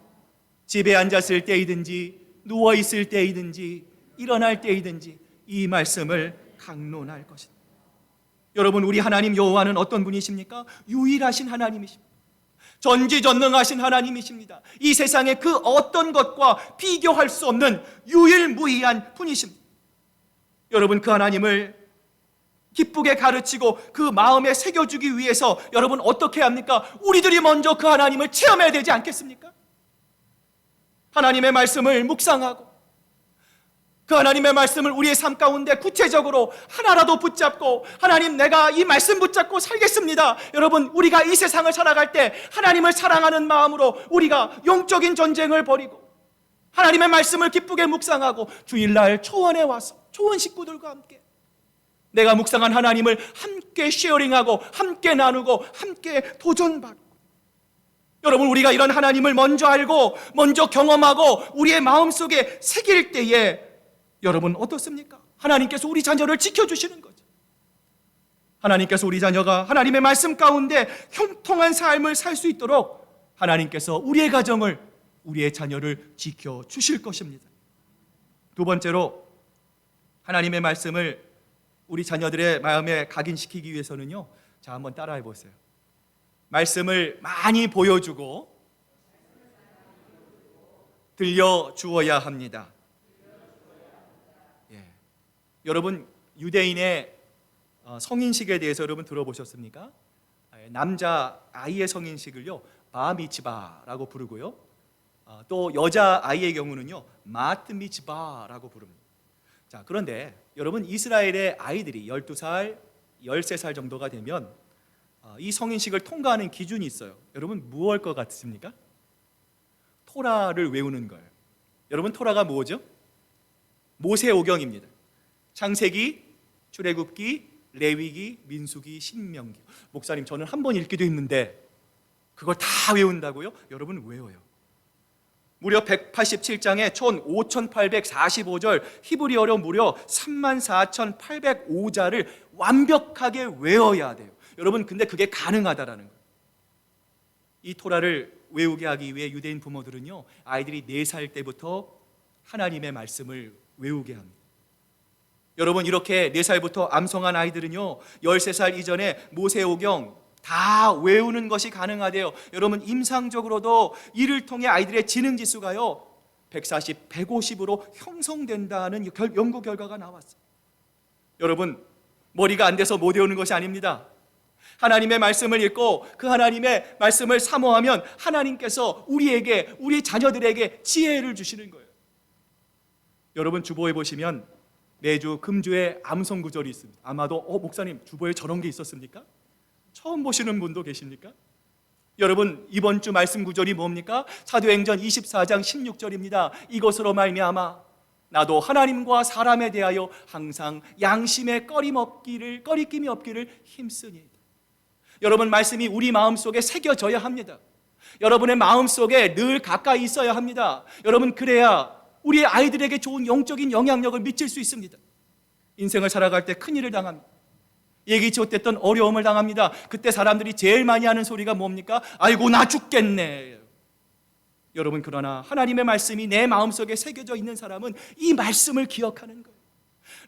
집에 앉았을 때이든지 누워있을 때이든지 일어날 때이든지 이 말씀을 강론할 것이다. 여러분, 우리 하나님 여호와는 어떤 분이십니까? 유일하신 하나님이십니다. 전지전능하신 하나님이십니다. 이 세상의 그 어떤 것과 비교할 수 없는 유일무이한 분이십니다. 여러분, 그 하나님을 기쁘게 가르치고 그 마음에 새겨주기 위해서 여러분 어떻게 합니까? 우리들이 먼저 그 하나님을 체험해야 되지 않겠습니까? 하나님의 말씀을 묵상하고 그 하나님의 말씀을 우리의 삶 가운데 구체적으로 하나라도 붙잡고, 하나님 내가 이 말씀 붙잡고 살겠습니다. 여러분, 우리가 이 세상을 살아갈 때 하나님을 사랑하는 마음으로 우리가 영적인 전쟁을 벌이고 하나님의 말씀을 기쁘게 묵상하고 주일날 초원에 와서 초원 식구들과 함께 내가 묵상한 하나님을 함께 쉐어링하고 함께 나누고 함께 도전받고, 여러분, 우리가 이런 하나님을 먼저 알고 먼저 경험하고 우리의 마음속에 새길 때에 여러분 어떻습니까? 하나님께서 우리 자녀를 지켜주시는 거죠. 하나님께서 우리 자녀가 하나님의 말씀 가운데 형통한 삶을 살 수 있도록 하나님께서 우리의 가정을, 우리의 자녀를 지켜주실 것입니다. 두 번째로, 하나님의 말씀을 우리 자녀들의 마음에 각인시키기 위해서는요, 자, 한번 따라해 보세요. 말씀을 많이 보여주고 들려주어야 합니다. 예. 여러분, 유대인의 성인식에 대해서 여러분 들어보셨습니까? 남자 아이의 성인식을요 바미츠바라고 부르고요, 또 여자 아이의 경우는요 마트미츠바라고 부릅니다. 자, 그런데 여러분, 이스라엘의 아이들이 12살, 13살 정도가 되면 이 성인식을 통과하는 기준이 있어요. 여러분, 무엇일 것 같습니까? 토라를 외우는 거예요. 여러분, 토라가 뭐죠? 모세오경입니다. 창세기, 출애굽기, 레위기, 민수기, 신명기. 목사님, 저는 한 번 읽기도 힘든데 그걸 다 외운다고요? 여러분, 외워요. 무려 187장에 5,845절, 히브리어로 무려 34,805자를 완벽하게 외워야 돼요. 여러분, 근데 그게 가능하다라는 거예요. 이 토라를 외우게 하기 위해 유대인 부모들은요, 아이들이 4살 때부터 하나님의 말씀을 외우게 합니다. 여러분, 이렇게 4살부터 암송한 아이들은요 13살 이전에 모세오경 다 외우는 것이 가능하대요. 여러분, 임상적으로도 이를 통해 아이들의 지능지수가요 140, 150으로 형성된다는 연구 결과가 나왔어요. 여러분, 머리가 안 돼서 못 외우는 것이 아닙니다. 하나님의 말씀을 읽고 그 하나님의 말씀을 사모하면 하나님께서 우리에게, 우리 자녀들에게 지혜를 주시는 거예요. 여러분, 주보에 보시면 매주 금주에 암송 구절이 있습니다. 아마도 목사님, 주보에 저런 게 있었습니까? 처음 보시는 분도 계십니까? 여러분, 이번 주 말씀 구절이 뭡니까? 사도행전 24장 16절입니다. 이것으로 말미암아 나도 하나님과 사람에 대하여 항상 양심에 꺼리낌이 없기를 힘쓰니. 여러분, 말씀이 우리 마음속에 새겨져야 합니다. 여러분의 마음속에 늘 가까이 있어야 합니다. 여러분, 그래야 우리 아이들에게 좋은 영적인 영향력을 미칠 수 있습니다. 인생을 살아갈 때 큰일을 당합니다. 예기치 못했던 어려움을 당합니다. 그때 사람들이 제일 많이 하는 소리가 뭡니까? 아이고 나 죽겠네. 여러분, 그러나 하나님의 말씀이 내 마음속에 새겨져 있는 사람은 이 말씀을 기억하는 거예요.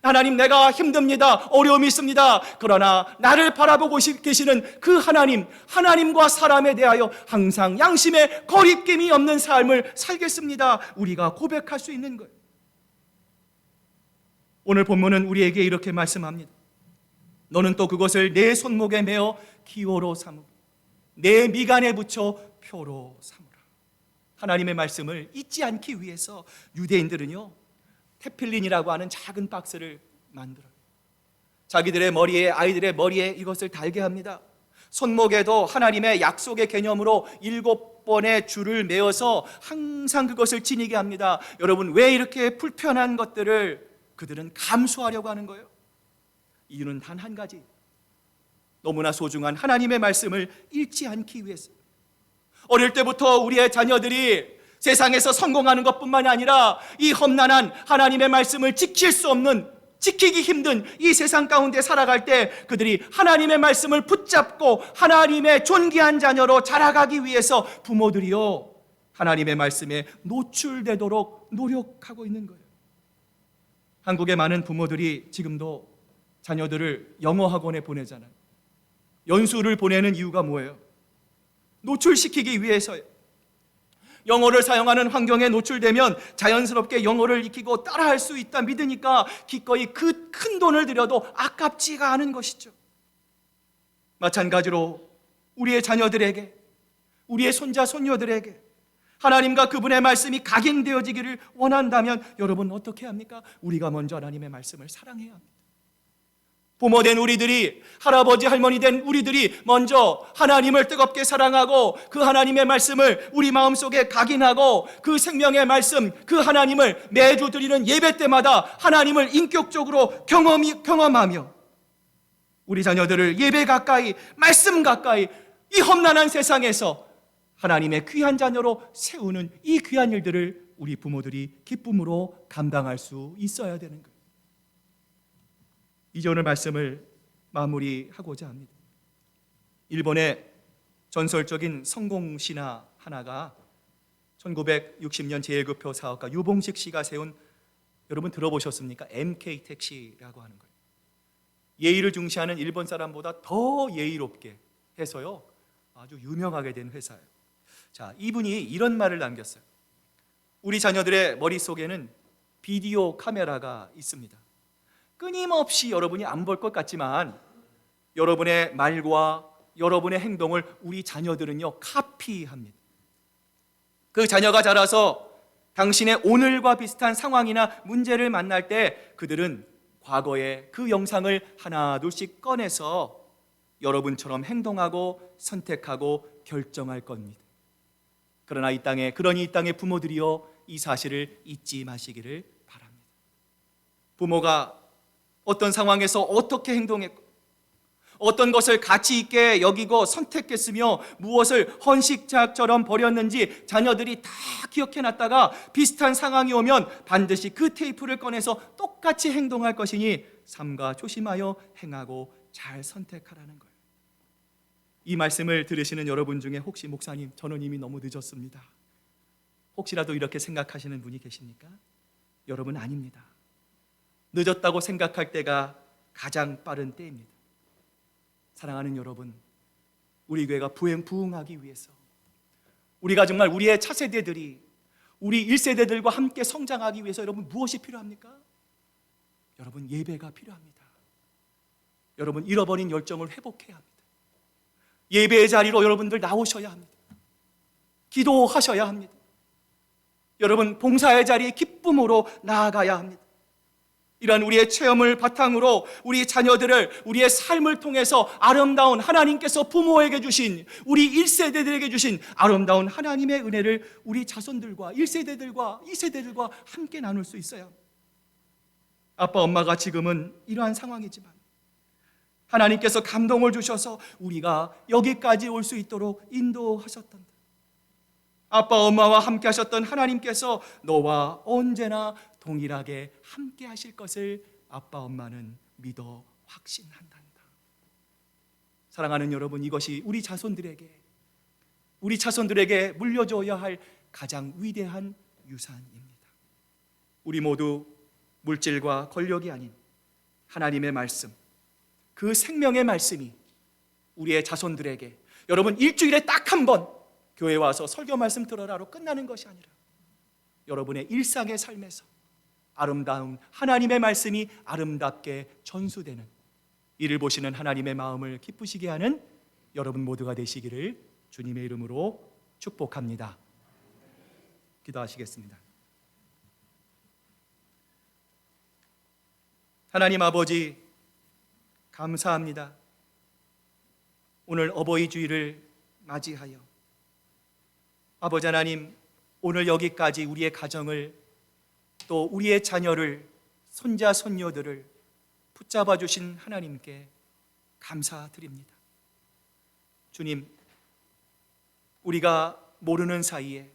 하나님, 내가 힘듭니다. 어려움이 있습니다. 그러나 나를 바라보고 계시는 그 하나님, 하나님과 사람에 대하여 항상 양심에 거리낌이 없는 삶을 살겠습니다. 우리가 고백할 수 있는 거예요. 오늘 본문은 우리에게 이렇게 말씀합니다. 너는 또 그것을 내 손목에 메어 기호로 삼으고 내 미간에 붙여 표로 삼으라. 하나님의 말씀을 잊지 않기 위해서 유대인들은요, 테필린이라고 하는 작은 박스를 만들어요. 자기들의 머리에, 아이들의 머리에 이것을 달게 합니다. 손목에도 하나님의 약속의 개념으로 7번의 줄을 메어서 항상 그것을 지니게 합니다. 여러분, 왜 이렇게 불편한 것들을 그들은 감수하려고 하는 거예요? 이유는 단 한 가지, 너무나 소중한 하나님의 말씀을 잃지 않기 위해서. 어릴 때부터 우리의 자녀들이 세상에서 성공하는 것뿐만이 아니라 이 험난한 하나님의 말씀을 지킬 수 없는, 지키기 힘든 이 세상 가운데 살아갈 때 그들이 하나님의 말씀을 붙잡고 하나님의 존귀한 자녀로 자라가기 위해서 부모들이요, 하나님의 말씀에 노출되도록 노력하고 있는 거예요. 한국의 많은 부모들이 지금도 자녀들을 영어 학원에 보내잖아요. 연수를 보내는 이유가 뭐예요? 노출시키기 위해서요. 영어를 사용하는 환경에 노출되면 자연스럽게 영어를 익히고 따라할 수 있다 믿으니까 기꺼이 그 큰 돈을 들여도 아깝지가 않은 것이죠. 마찬가지로 우리의 자녀들에게, 우리의 손자 손녀들에게 하나님과 그분의 말씀이 각인되어지기를 원한다면 여러분 어떻게 합니까? 우리가 먼저 하나님의 말씀을 사랑해야 합니다. 부모 된 우리들이, 할아버지 할머니 된 우리들이 먼저 하나님을 뜨겁게 사랑하고 그 하나님의 말씀을 우리 마음속에 각인하고 그 생명의 말씀, 그 하나님을 매주 드리는 예배 때마다 하나님을 인격적으로 경험하며 우리 자녀들을 예배 가까이, 말씀 가까이, 이 험난한 세상에서 하나님의 귀한 자녀로 세우는 이 귀한 일들을 우리 부모들이 기쁨으로 감당할 수 있어야 되는 거예요. 이제 오늘 말씀을 마무리하고자 합니다. 일본의 전설적인 성공신화 하나가 1960년 제1급표 사업가 유봉식 씨가 세운, 여러분 들어보셨습니까? MK 택시라고 하는 거예요. 예의를 중시하는 일본 사람보다 더 예의롭게 해서요, 아주 유명하게 된 회사예요. 자, 이분이 이런 말을 남겼어요. 우리 자녀들의 머릿속에는 비디오 카메라가 있습니다. 끊임없이 여러분이 안 볼 것 같지만 여러분의 말과 여러분의 행동을 우리 자녀들은요, 카피합니다. 그 자녀가 자라서 당신의 오늘과 비슷한 상황이나 문제를 만날 때 그들은 과거의 그 영상을 하나 둘씩 꺼내서 여러분처럼 행동하고 선택하고 결정할 겁니다. 그러나 이 땅의 부모들이요, 이 사실을 잊지 마시기를 바랍니다. 부모가 어떤 상황에서 어떻게 행동했고 어떤 것을 가치 있게 여기고 선택했으며 무엇을 헌식작처럼 버렸는지 자녀들이 다 기억해놨다가 비슷한 상황이 오면 반드시 그 테이프를 꺼내서 똑같이 행동할 것이니 삼가 조심하여 행하고 잘 선택하라는 거예요. 이 말씀을 들으시는 여러분 중에 혹시 목사님, 저는 이미 너무 늦었습니다, 혹시라도 이렇게 생각하시는 분이 계십니까? 여러분, 아닙니다. 늦었다고 생각할 때가 가장 빠른 때입니다. 사랑하는 여러분, 우리 교회가 부흥하기 위해서, 우리가 정말 우리의 차세대들이 우리 1세대들과 함께 성장하기 위해서 여러분 무엇이 필요합니까? 여러분, 예배가 필요합니다. 여러분, 잃어버린 열정을 회복해야 합니다. 예배의 자리로 여러분들 나오셔야 합니다. 기도하셔야 합니다. 여러분, 봉사의 자리에 기쁨으로 나아가야 합니다. 이러한 우리의 체험을 바탕으로 우리 자녀들을, 우리의 삶을 통해서 아름다운 하나님께서 부모에게 주신, 우리 1세대들에게 주신 아름다운 하나님의 은혜를 우리 자손들과 1세대들과 2세대들과 함께 나눌 수 있어야 합니다. 아빠 엄마가 지금은 이러한 상황이지만 하나님께서 감동을 주셔서 우리가 여기까지 올 수 있도록 인도하셨단다. 아빠 엄마와 함께 하셨던 하나님께서 너와 언제나 동일하게 함께 하실 것을 아빠 엄마는 믿어 확신한단다. 사랑하는 여러분, 이것이 우리 자손들에게 물려줘야 할 가장 위대한 유산입니다. 우리 모두 물질과 권력이 아닌 하나님의 말씀, 그 생명의 말씀이 우리의 자손들에게, 여러분 일주일에 딱 한 번 교회 와서 설교 말씀 들어라로 끝나는 것이 아니라 여러분의 일상의 삶에서 아름다운 하나님의 말씀이 아름답게 전수되는, 이를 보시는 하나님의 마음을 기쁘시게 하는 여러분 모두가 되시기를 주님의 이름으로 축복합니다. 기도하시겠습니다. 하나님 아버지, 감사합니다. 오늘 어버이 주일을 맞이하여 아버지 하나님, 오늘 여기까지 우리의 가정을, 또 우리의 자녀를, 손자 손녀들을 붙잡아 주신 하나님께 감사드립니다. 주님, 우리가 모르는 사이에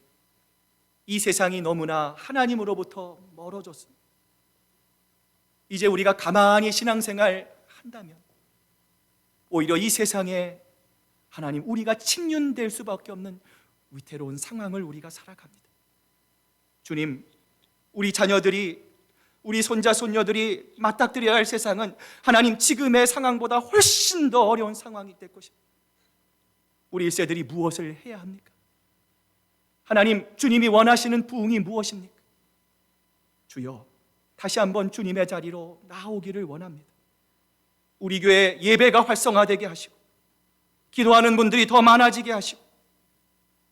이 세상이 너무나 하나님으로부터 멀어졌습니다. 이제 우리가 가만히 신앙생활 한다면 오히려 이 세상에 하나님, 우리가 침륜될 수밖에 없는 위태로운 상황을 우리가 살아갑니다. 주님, 우리 자녀들이, 우리 손자 손녀들이 맞닥뜨려야 할 세상은 하나님, 지금의 상황보다 훨씬 더 어려운 상황이 될 것입니다. 우리 일세들이 무엇을 해야 합니까? 하나님, 주님이 원하시는 부흥이 무엇입니까? 주여, 다시 한번 주님의 자리로 나오기를 원합니다. 우리 교회 예배가 활성화되게 하시고, 기도하는 분들이 더 많아지게 하시고,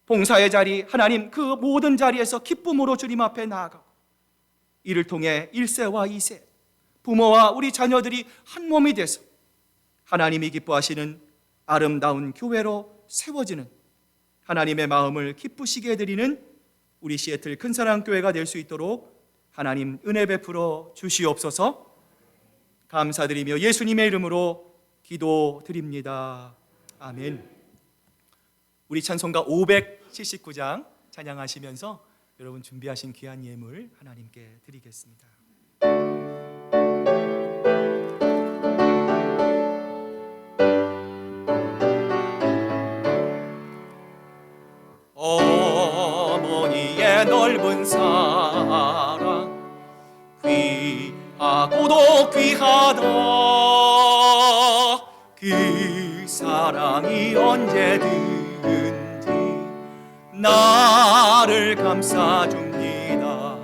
봉사의 자리, 하나님 그 모든 자리에서 기쁨으로 주님 앞에 나아가고, 이를 통해 1세와 2세, 부모와 우리 자녀들이 한 몸이 돼서 하나님이 기뻐하시는 아름다운 교회로 세워지는, 하나님의 마음을 기쁘시게 해드리는 우리 시애틀 큰사랑교회가 될 수 있도록 하나님 은혜 베풀어 주시옵소서. 감사드리며 예수님의 이름으로 기도드립니다. 아멘. 우리 찬송가 579장 찬양하시면서 여러분 준비하신 귀한 예물 하나님께 드리겠습니다. 어머니의 넓은 사랑, 귀하고도 귀하다. 그 사랑이 언제든지 나를 감싸줍니다.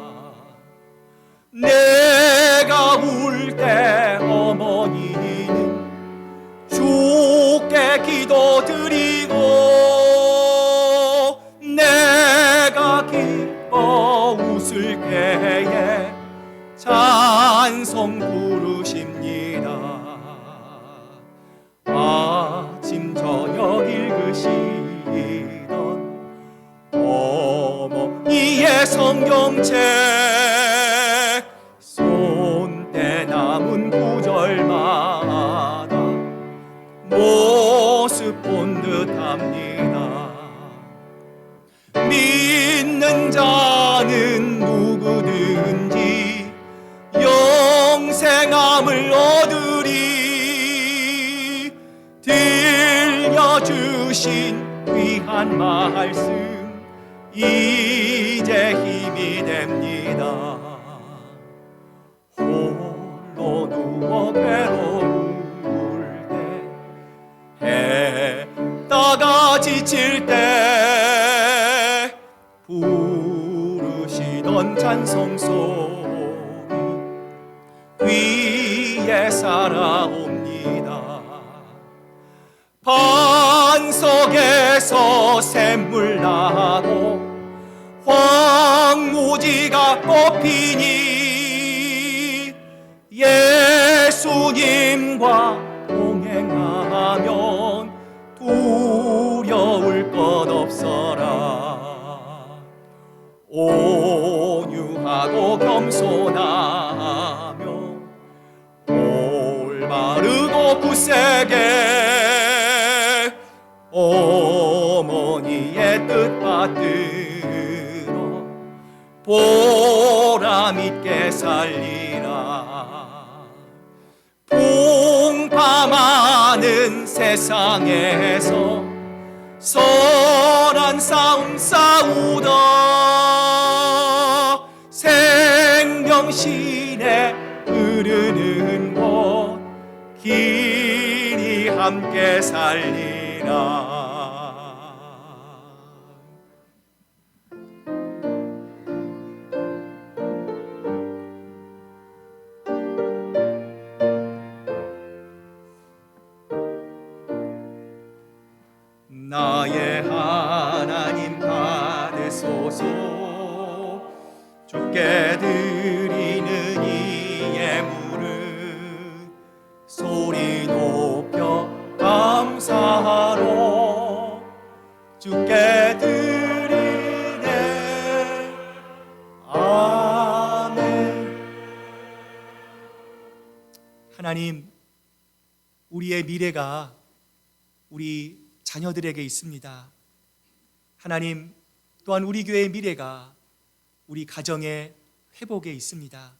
내가 울 때 어머니는 주께 기도드리고, 내가 기뻐 웃을 때에 찬송 부르십니다. 아침 저녁 읽으시던 어머니의 성경책, 손때 남은 구절마다 모습 본 듯합니다. 믿는 자는 누구든지 영생함을 얻으리. 들려주신 귀한 말씀 이제 힘이 됩니다. 홀로 누워 괴로울 때, 해다가 지칠 때 부르시던 찬송 소리 귀에 살아옵니다. 반석에서 샘물 나고 황무지가 뽑히니, 예수님과 동행하면 두려울 것 없어라. 온유하고 겸손하며 올바르고 굳세게 어머니의 뜻 받들어 보람 있게 살리라. 풍파많은 힘든 세상에서 선한 싸움 싸우다 생명신에 흐르는 곳 길이 함께 살리라. 나의 하나님 받으소서. 주께 드리는 이 예물을 소리 높여 감사하러 주께 드리네. 아멘. 하나님, 우리의 미래가 우리 자녀들에게 있습니다. 하나님, 또한 우리 교회의 미래가 우리 가정의 회복에 있습니다.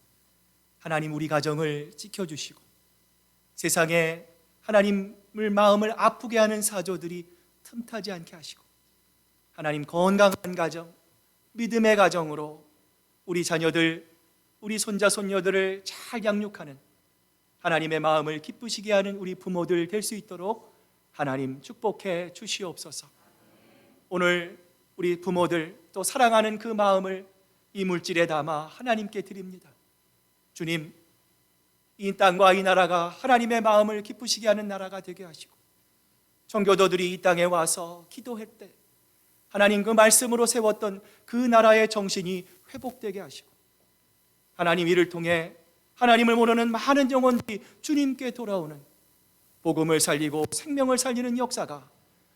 하나님, 우리 가정을 지켜주시고 세상에 하나님을 마음을 아프게 하는 사조들이 틈타지 않게 하시고 하나님, 건강한 가정, 믿음의 가정으로 우리 자녀들, 우리 손자 손녀들을 잘 양육하는 하나님의 마음을 기쁘시게 하는 우리 부모들 될 수 있도록 하나님 축복해 주시옵소서. 오늘 우리 부모들 또 사랑하는 그 마음을 이 물질에 담아 하나님께 드립니다. 주님, 이 땅과 이 나라가 하나님의 마음을 기쁘시게 하는 나라가 되게 하시고 청교도들이 이 땅에 와서 기도했대 하나님 그 말씀으로 세웠던 그 나라의 정신이 회복되게 하시고 하나님, 이를 통해 하나님을 모르는 많은 영혼들이 주님께 돌아오는 복음을 살리고 생명을 살리는 역사가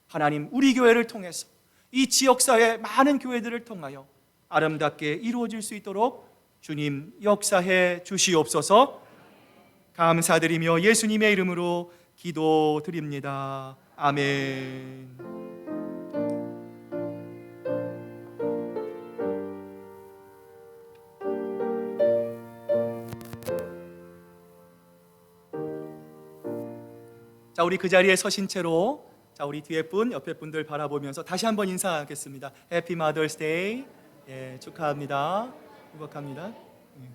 하나님 우리 교회를 통해서 이 지역사회 많은 교회들을 통하여 아름답게 이루어질 수 있도록 주님 역사해 주시옵소서. 감사드리며 예수님의 이름으로 기도드립니다. 아멘. 자, 우리 그 자리에 서신 채로 우리 뒤에 분, 옆에 분들 바라보면서 다시 한번 인사하겠습니다. 해피 마더스 데이. 예, 축하합니다. 행복합니다. 예.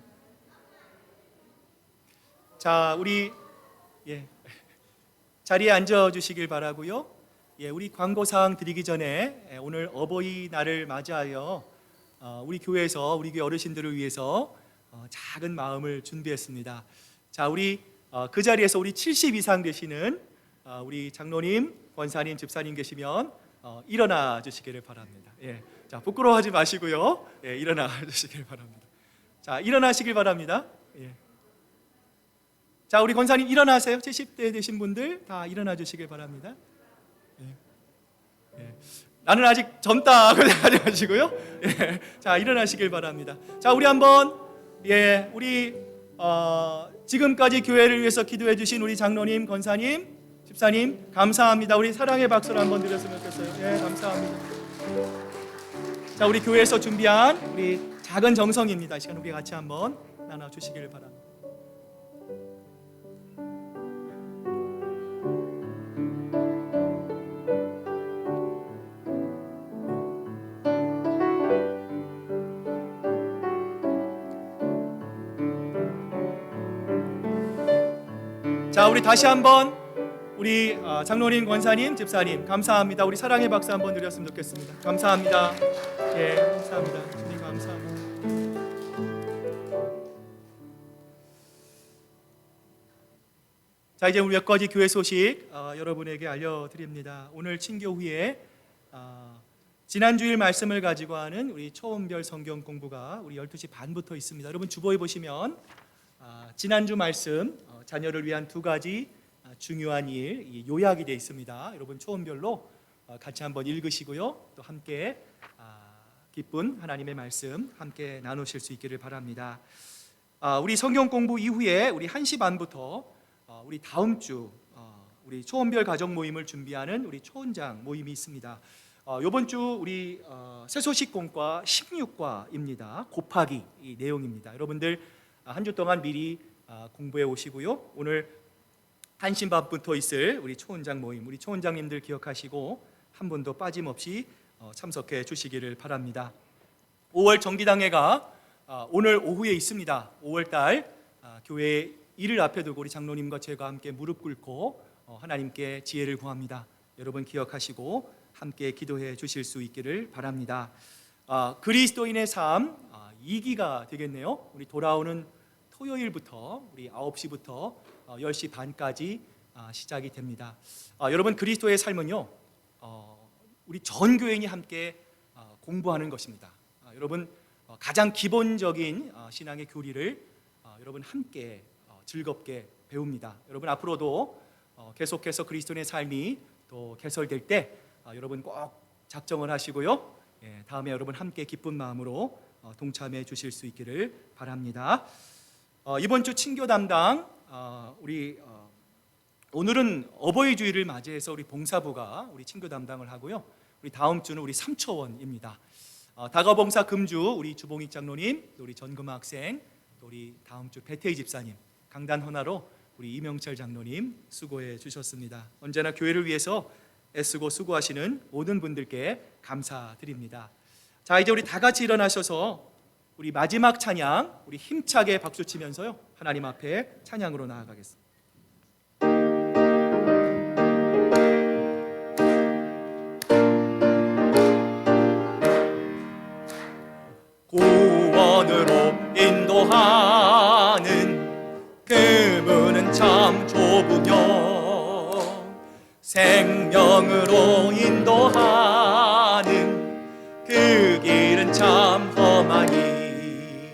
자, 우리 자리에 앉아 주시길 바라고요. 우리 광고 사항 드리기 전에 오늘 어버이날을 맞이하여 우리 교회에서 우리 교회 어르신들을 위해서 작은 마음을 준비했습니다. 자, 우리 그 자리에서 우리 70 이상 되시는 우리 장로님, 권사님, 집사님 계시면 일어나 주시기를 바랍니다. 자, 부끄러워하지 마시고요. 일어나 주시길 바랍니다. 자, 일어나시길 바랍니다. 자, 우리 권사님 일어나세요. 70대 되신 분들 다 일어나 주시길 바랍니다. 나는 아직 젊다 그러지 마시고요. 자, 일어나시길 바랍니다. 자, 우리 한번 우리 지금까지 교회를 위해서 기도해 주신 우리 장로님, 권사님, 집사님 감사합니다. 우리 사랑의 박수를 한번 드렸으면 좋겠어요. 감사합니다. 자, 우리 교회에서 준비한 우리 작은 정성입니다. 이 시간 우리 같이 한번 나눠 주시기를 바랍니다. 자, 우리 다시 한번 우리 장로님, 권사님, 집사님 감사합니다. 우리 사랑의 박수 한번 드렸으면 좋겠습니다. 감사합니다. 감사합니다. 주님 감사합니다. 자, 이제 우리 몇 가지 교회 소식 여러분에게 알려드립니다. 오늘 친교 후에 지난주일 말씀을 가지고 하는 우리 초원별 성경 공부가 우리 12시 반부터 있습니다. 여러분 주보에 보시면 지난주 말씀 자녀를 위한 두 가지 중요한 일 요약이 되어 있습니다. 여러분 초원별로 같이 한번 읽으시고요. 또 함께 기쁜 하나님의 말씀 함께 나누실 수 있기를 바랍니다. 우리 성경 공부 이후에 우리 1시 반부터 우리 다음 주 우리 초원별 가정 모임을 준비하는 우리 초원장 모임이 있습니다. 이번 주 우리 새소식 공과 16과입니다. 곱하기 이 내용입니다. 여러분들 한 주 동안 미리 공부해 오시고요. 오늘 한신밥부터 있을 우리 초원장 모임, 우리 초원장님들 기억하시고 한 분도 빠짐없이 참석해 주시기를 바랍니다. 5월 정기당회가 오늘 오후에 있습니다. 5월달 교회 일을 앞에 두고 우리 장로님과 제가 함께 무릎 꿇고 하나님께 지혜를 구합니다. 여러분 기억하시고 함께 기도해 주실 수 있기를 바랍니다. 그리스도인의 삶 2기가 되겠네요. 우리 돌아오는 토요일부터 우리 9시부터 10시 반까지 시작이 됩니다. 여러분 여러분 삶은요, 우리 전 교인이 함께 공부하는 것입니다. 여러분 가장 기본적인 신앙의 교리를 여러분 함께 즐겁게 배웁니다. 여러분 앞으로도 계속해서 그리스도인의 삶이 또 개설될 때 여러분 꼭 작정을 하시고요. 다음에 여러분 함께 기쁜 마음으로 동참해 주실 수 있기를 바랍니다. 이번 주 친교 담당 우리 오늘은 어버이 주일을 맞이해서 우리 봉사부가 우리 친교 담당을 하고요. 우리 다음 주는 우리 삼초원입니다. 다가봉사 금주 우리 주봉익 장로님, 또 우리 전금아 학생, 또 우리 다음 주 배태희 집사님, 강단 헌화로 우리 이명철 장로님 수고해 주셨습니다. 언제나 교회를 위해서 애쓰고 수고하시는 모든 분들께 감사드립니다. 자, 이제 우리 다 같이 일어나셔서 우리 마지막 찬양 우리 힘차게 박수 치면서요 하나님 앞에 찬양으로 나아가겠습니다. 구원으로 인도하는 그 문은 참 좁으며 생명으로 인도하는 그 길은 참 험하니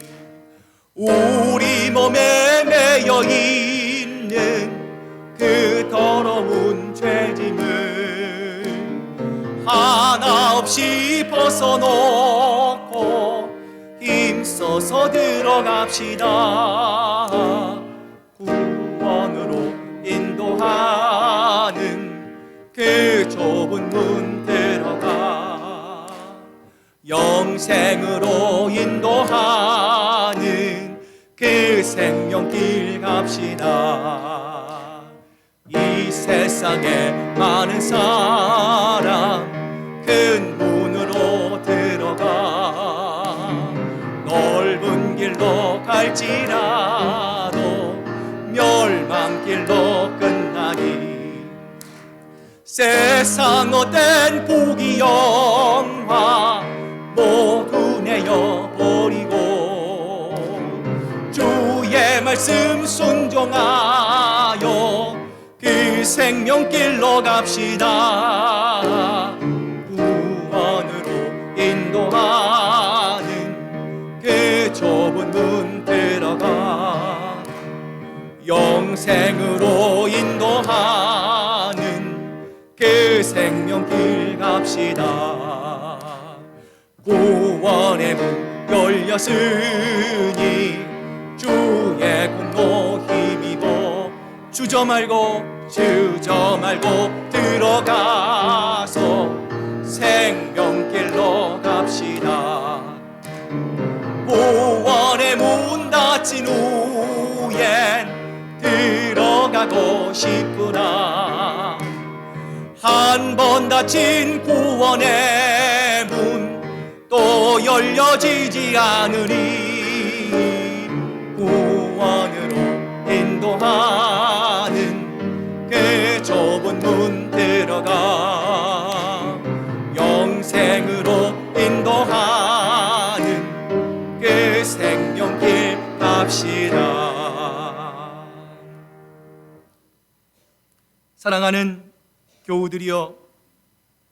우리 몸에 매여 있는 그 더러운 죄짐을 하나 없이 벗어놓고 힘써서 들어갑시다. 구원으로 인도하는 그 좁은 문 들어가 영생으로 인도하는 그 생명길 갑시다. 이 세상에 많은 사람 큰 문으로 들어가 넓은 길로 갈지라도 멸망길로 끝나니 세상 헛된 복이 영화 모두 내어버리고 주의 말씀 순종하여 그 생명길로 갑시다. 구원으로 인도하는 그 좁은 문 들어가 영생으로 인도하는 그 생명길 갑시다. 구원의 문 열렸으니 주의 공로 힘입어 주저 말고 들어가서 생명길로 갑시다. 구원의 문 닫힌 후엔 들어가고 싶구나. 한 번 닫힌 구원의 문 또 열려지지 않으리. 구원으로 인도하는 그 좁은 문 들어가 영생으로 인도하는 그 생명길 갑시다. 사랑하는 교우들이여,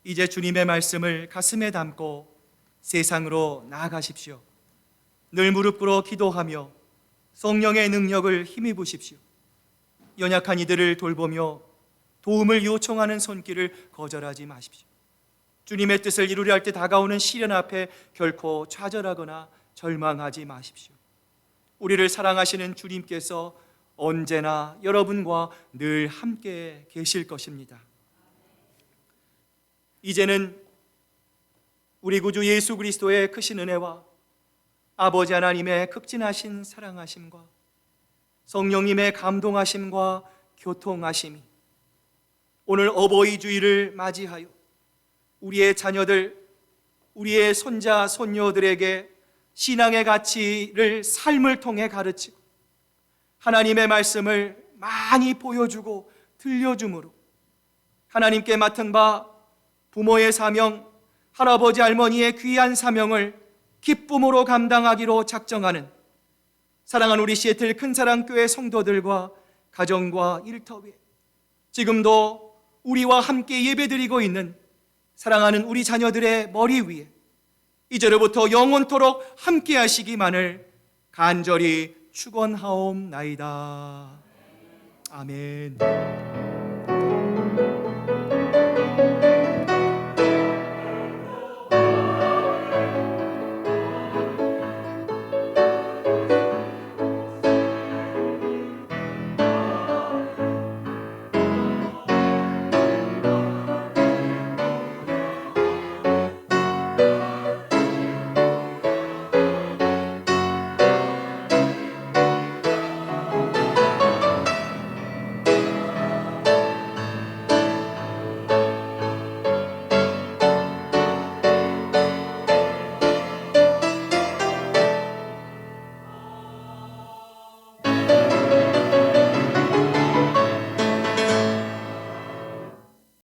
이제 주님의 말씀을 가슴에 담고 세상으로 나아가십시오. 늘 무릎 꿇어 기도하며 성령의 능력을 힘입으십시오. 연약한 이들을 돌보며 도움을 요청하는 손길을 거절하지 마십시오. 주님의 뜻을 이루려 할 때 다가오는 시련 앞에 결코 좌절하거나 절망하지 마십시오. 우리를 사랑하시는 주님께서 언제나 여러분과 늘 함께 계실 것입니다. 이제는 우리 구주 예수 그리스도의 크신 은혜와 아버지 하나님의 극진하신 사랑하심과 성령님의 감동하심과 교통하심이 오늘 어버이 주일을 맞이하여 우리의 자녀들, 우리의 손자, 손녀들에게 신앙의 가치를 삶을 통해 가르치고 하나님의 말씀을 많이 보여주고 들려주므로 하나님께 맡은 바 부모의 사명, 할아버지 할머니의 귀한 사명을 기쁨으로 감당하기로 작정하는 사랑하는 우리 시애틀 큰사랑교회 성도들과 가정과 일터에 지금도 우리와 함께 예배드리고 있는 사랑하는 우리 자녀들의 머리 위에 이제로부터 영원토록 함께 하시기만을 간절히 축원하옵나이다. 아멘.